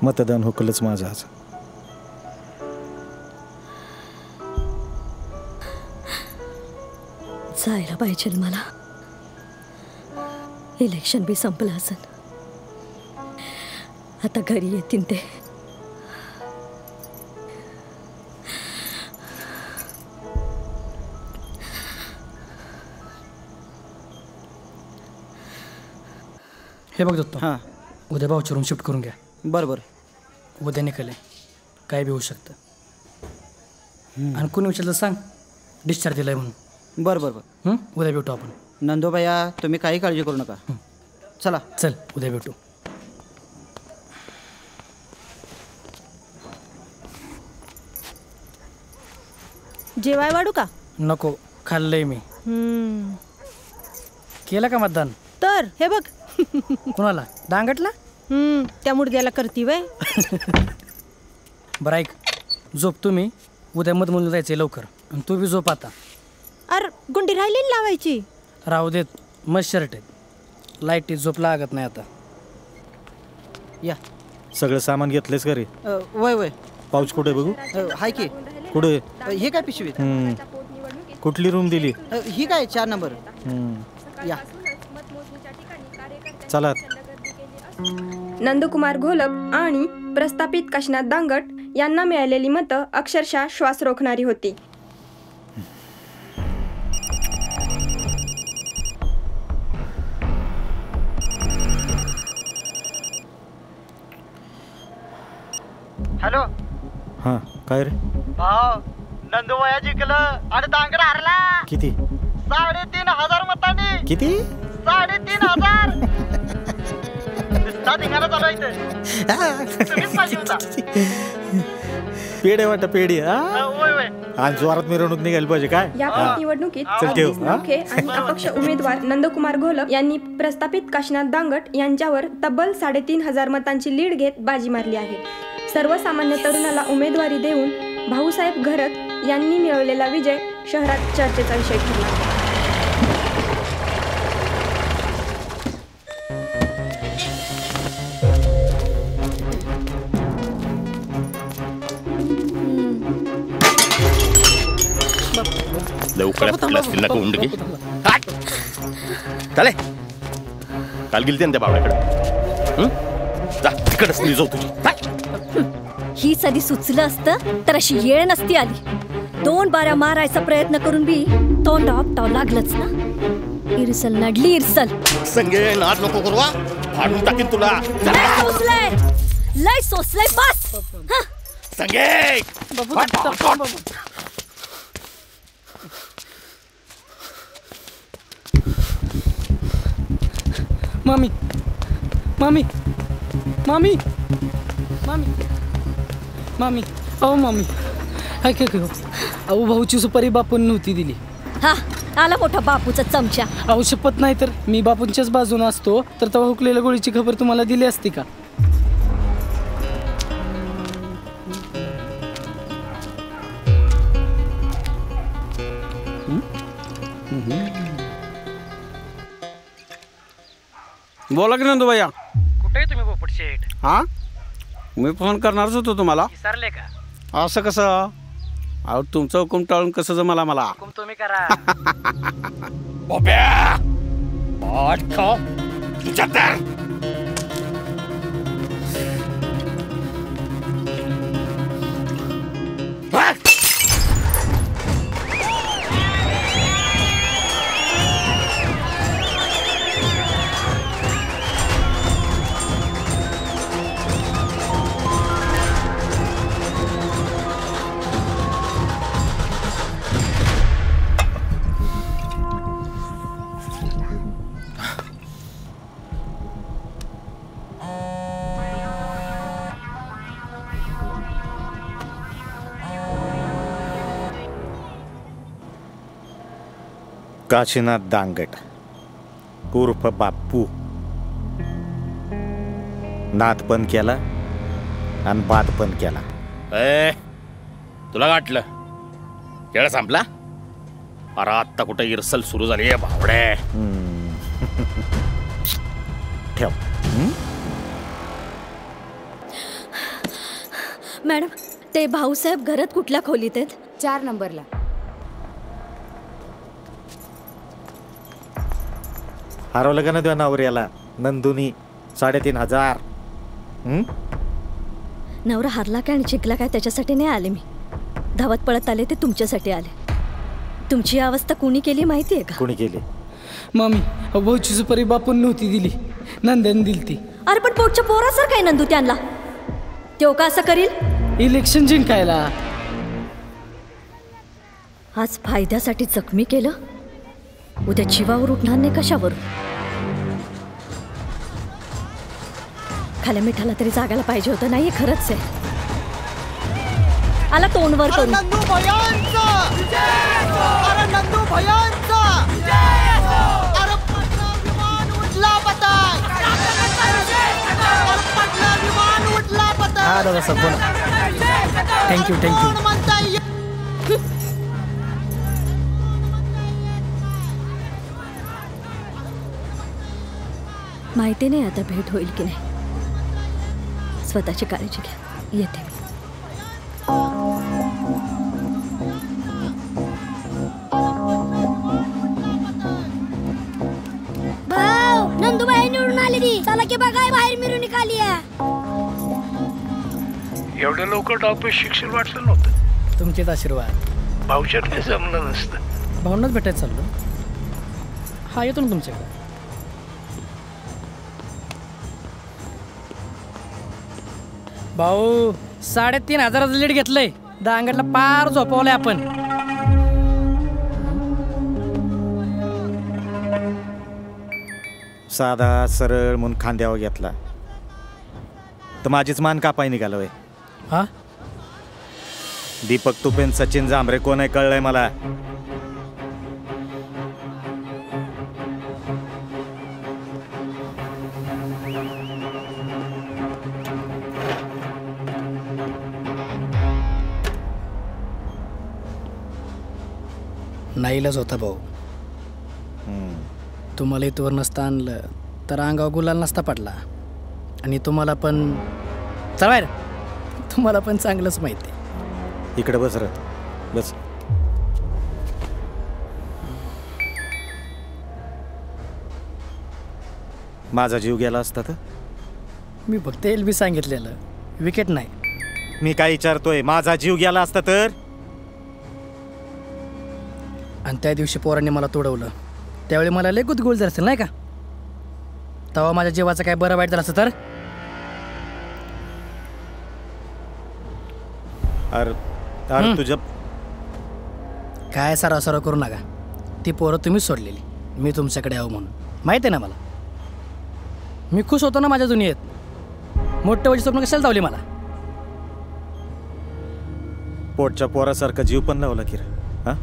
मतदान हुकलंच माझं आज. जायला पाहिजे मला. इलेक्शन बी संपलं असेल. आता घरी येतील ते. हे बघ दत्तो. हां उद्या भाऊची रूम शिफ्ट करून घ्या. बरोबर. उद्या निघाले काय बी होऊ शकतं. आणि कोणी विचारलं सांग डिस्चार्ज दिलाय म्हणून. बरं बरं बरं. उद्या भेटू आपण. नंदूभैया तुम्ही काही काळजी करू नका. चला. चल उद्या भेटू. जेवाय वाढू का? नको खाल्लंय मी. केलं का मतदान? तर हे बघ. कोणाला? दांगटला? त्या मुडद्याला करती वय. बरं ऐक, झोप तुम्ही. उद्या मतमोजणी जायचंय लवकर. आणि तू बी झोप आता. अरे गुंडी राहिली लावायची. राहू देत. मस्त शर्ट आहे. लाईटीत झोप लागत नाही आता. या सगळं सामान घेतलंयस का रे? वय वय. पाऊच कुठे बघू? हाय की. कुठे? हे काय पिशवी? कुठली रूम दिली? ही काय 4 नंबर. या चला. नंदकुमार घोलप आणि प्रस्थापित काशीनाथ दांगट यांना मिळालेली मतं अक्षरशः श्वास रोखणारी होती. हॅलो. हां काय रे? भाऊ नंदूभैया जिंकलं आणि दांगड हारला. किती? 3,500 मतांनी. किती? 3,500. धिंगाणा चालू आहे इथे. तुम्हीच पाहिजे होता. पेढे वाटत पेढी. आणि जोरात मिरवणूक निघायला पाहिजे काय? या पोटनिवडणुकीत अगदीच नोखे आणि अपक्ष उमेदवार नंदकुमार घोलप यांनी प्रस्थापित काशीनाथ दांगट यांच्यावर तब्बल 3,500 मतांची लीड घेत बाजी मारली आहे. सर्वसामान्य तरुणाला उमेदवारी देऊन भाऊसाहेब घरत यांनी मिळवलेला विजय शहरात चर्चेचा विषय ठरला. लवकरात असतील ना कोंडके चाले काल गेली त्या बावड्याकडे जा तिकडच जाऊ तुझी. हीच आधी सुचलं असतं तर अशी येळ नसती आली. 2 बाऱ्या मारायचा प्रयत्न करून बी तोंड आपटाव लागलंच ना. इरसल नडली इरसल. संगे नाद नको करू फाडून टाकीन तुला. लय सोसलंय बस. संगे मामी मामी मामी मामी मामी अहो मामी ऐक अहो भाऊची सुपारी बापून नव्हती दिली. हा आला मोठा बापूचा चमचा. अहो शपथ नाही तर मी बापूंच्याच बाजून असतो तर तेव्हा हुकलेल्या गोळीची खबर तुम्हाला दिली असती का? बोला की नंदू भैया. कुठे तुम्ही पोपट शेठ? हा मी फोन करणारच होतो तुम्हाला. विसरले का? असं कसं? अहो तुमचं हुकूम टाळून कसं जमला मला. हुकूम तुम्ही करा. काशीनाथ दांगट उर्फ बाप्पू. नाद पण केला आणि बाद पण केला. तुला वाटलं खेळ संपला? अरे आत्ता कुठं इरसल सुरू झाली भावडे. ठेव. मॅडम ते भाऊसाहेब घरात कुठल्या खोलीत आहेत? 4 नंबरला. हरवलं का ना तुझ्या नवऱ्याला नंदुनी 3,500. नवरा हरला काय आणि शिकला काय त्याच्यासाठी नाही आले मी. धावत पळत आले ते तुमच्यासाठी आले. तुमची अवस्था कुणी केली माहिती आहे का? कुणी केली? मामी भाऊची सुपारी बापून नव्हती दिली, नंद्याने दिली ती. अरे पण पोटच्या पोरासर काय नंदू त्यांना तो का असं करील? इलेक्शन जिंकायला. आज फायद्यासाठी जखमी केलं, उद्या जीवावर उठणार नाही कशावर? खाल्या मिठाला तरी जागायला पाहिजे होतं. नाही खरंच आहे. आला तोंडवर करून. नंदू भयांचा अरे नंदू भयांचा अरे पटना विमान उडला पताय. पटना विमान उडला पताय. हा दादा सब बोला. Thank you thank you. माहिती नाही आता भेट होईल की नाही. स्वतःची काळजी घ्या. येते मी. भाऊ नंदूबाई निवडून आली ती. चला की बघाय बाहेर मिरवणूक आली आहे. एवढ्या लवकर डॉक्टर शिक्षण वाटलं नव्हतं. तुमचेच आशीर्वाद. भाऊच्यातले जमलं नसतं. भाऊंनाच भेटायचं चाललो. हा येतो ना तुमच्याकडे. भाऊ 3,500 लीड घेतलंय. दांगडला पार झोपवलंय आपण. साधा सरळ म्हणून खांद्यावर घेतला तर माझीच मान कापाय निघालोय. हा दीपक तुपेन सचिन जांभरे कोण आहे कळलंय मला. नाईलाच होता भाऊ. तुम्हाला इथवर नसता आणलं तर अंगावर गुलाल नसता पडला. आणि तुम्हाला पण चला तुम्हाला पण चांगलंच माहिती. इकडे बस रे बस. माझा जीव गेला असता तर मी फक्त LB सांगितलेलं, विकेट नाही. मी काय विचारतोय, माझा जीव गेला असता तर? आणि त्या दिवशी पोरांनी मला तोडवलं त्यावेळी मला लय गुदगुळ झालं असेल नाही का? तेव्हा माझ्या जीवाचं काय बरं वाईट झालं असतं तर? अरे तुझ्या काय सराव सराव करू नका. ती पोरं तुम्हीच सोडलेली, मी तुमच्याकडे यावं म्हणून. माहिती आहे ना मला. मी खुश होतो ना माझ्या दुनियेत. मोठ्या वजी स्वप्न कशाला धावली मला? पोटच्या पोरासारखा जीव पण लावला की रे. हा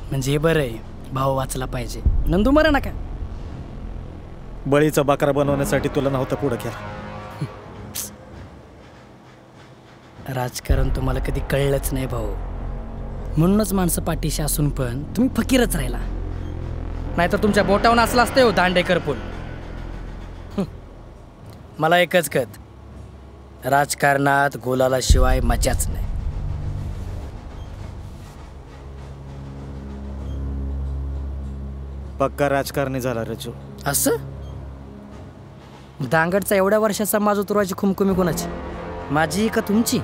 म्हणजे हे बरं आहे, भाऊ वाचला पाहिजे. नंदू मरा नका. बळीचा बकरा बनवण्यासाठी तुला नव्हता पुढं केला. राजकारण तुम्हाला कधी कळलंच नाही भाऊ. म्हणूनच माणसं पाठीशी असून पण तुम्ही फकीरच राहिला. नाहीतर तुमच्या बोटावून असला असते हो दांडेकर पूल. मला एकच कळत, राजकारणात गोलालाशिवाय मजाच नाही. पक्का राजकारणी झाला रजू. असं दांगडचा एवढ्या वर्षाचा माझं तुराची खुमखुमी कोणाची, माझी का तुमची?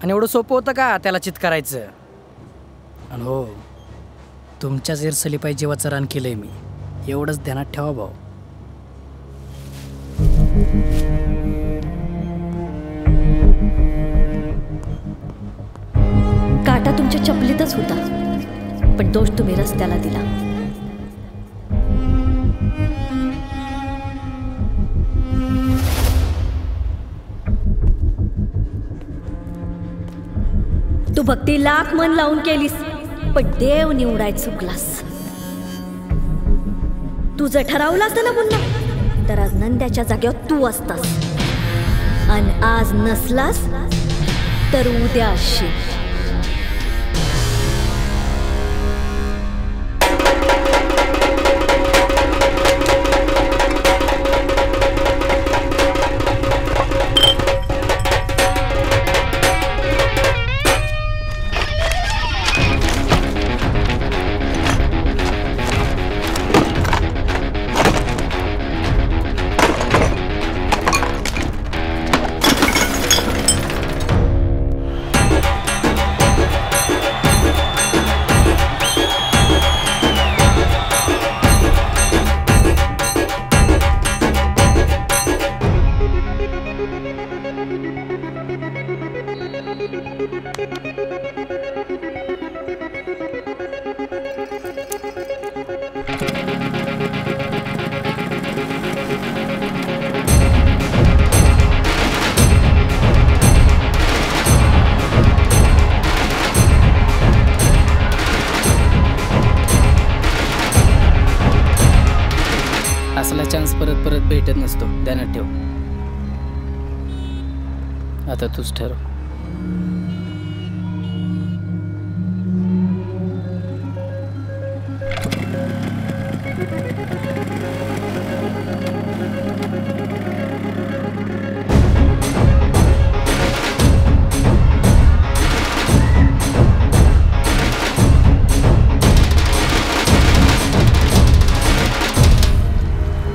आणि एवढं सोपं होतं का त्याला चित करायचं? आणि हो, तुमच्याच इरसलीपाई जीवाचं रान केलंय मी, एवढंच ध्यानात ठेवा भाऊ. काटा तुमच्या चपलीतच होता, पण दोष तुम्ही रस्त्याला दिला. तू भक्ती लाख मन लावून केलीस, पण देव निवडाय चुकलास. तुझं ठरवलं असतं ना पुन्हा तर आज नंद्याच्या जागेवर तू असतास. आणि आज नसलास तर उद्या असशील. असला चान्स परत परत भेटत नसतो, ध्यानात ठेव. आता तूच ठरव.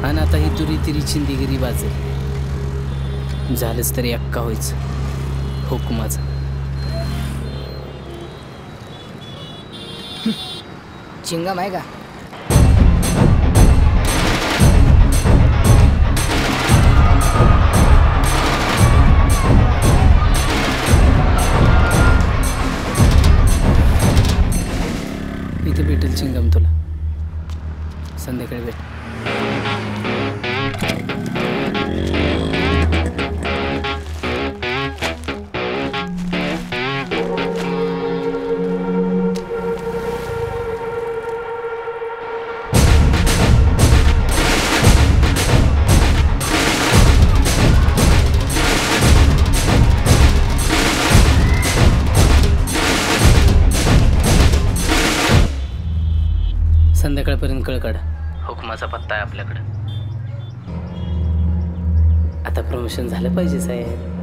आणि आता ही तुरी तिरी चिंदीगिरी वाजेल. झालंच तरी अक्का व्हायचं हुकुमाचा. चिंगम आहे का? इथे भेटेल चिंगम तुला. संध्याकाळी भेट. संध्याकाळपर्यंत कळ काढ. हुकमाचा पत्ता आहे आपल्याकडं. आता प्रमोशन झालं पाहिजे साहेब.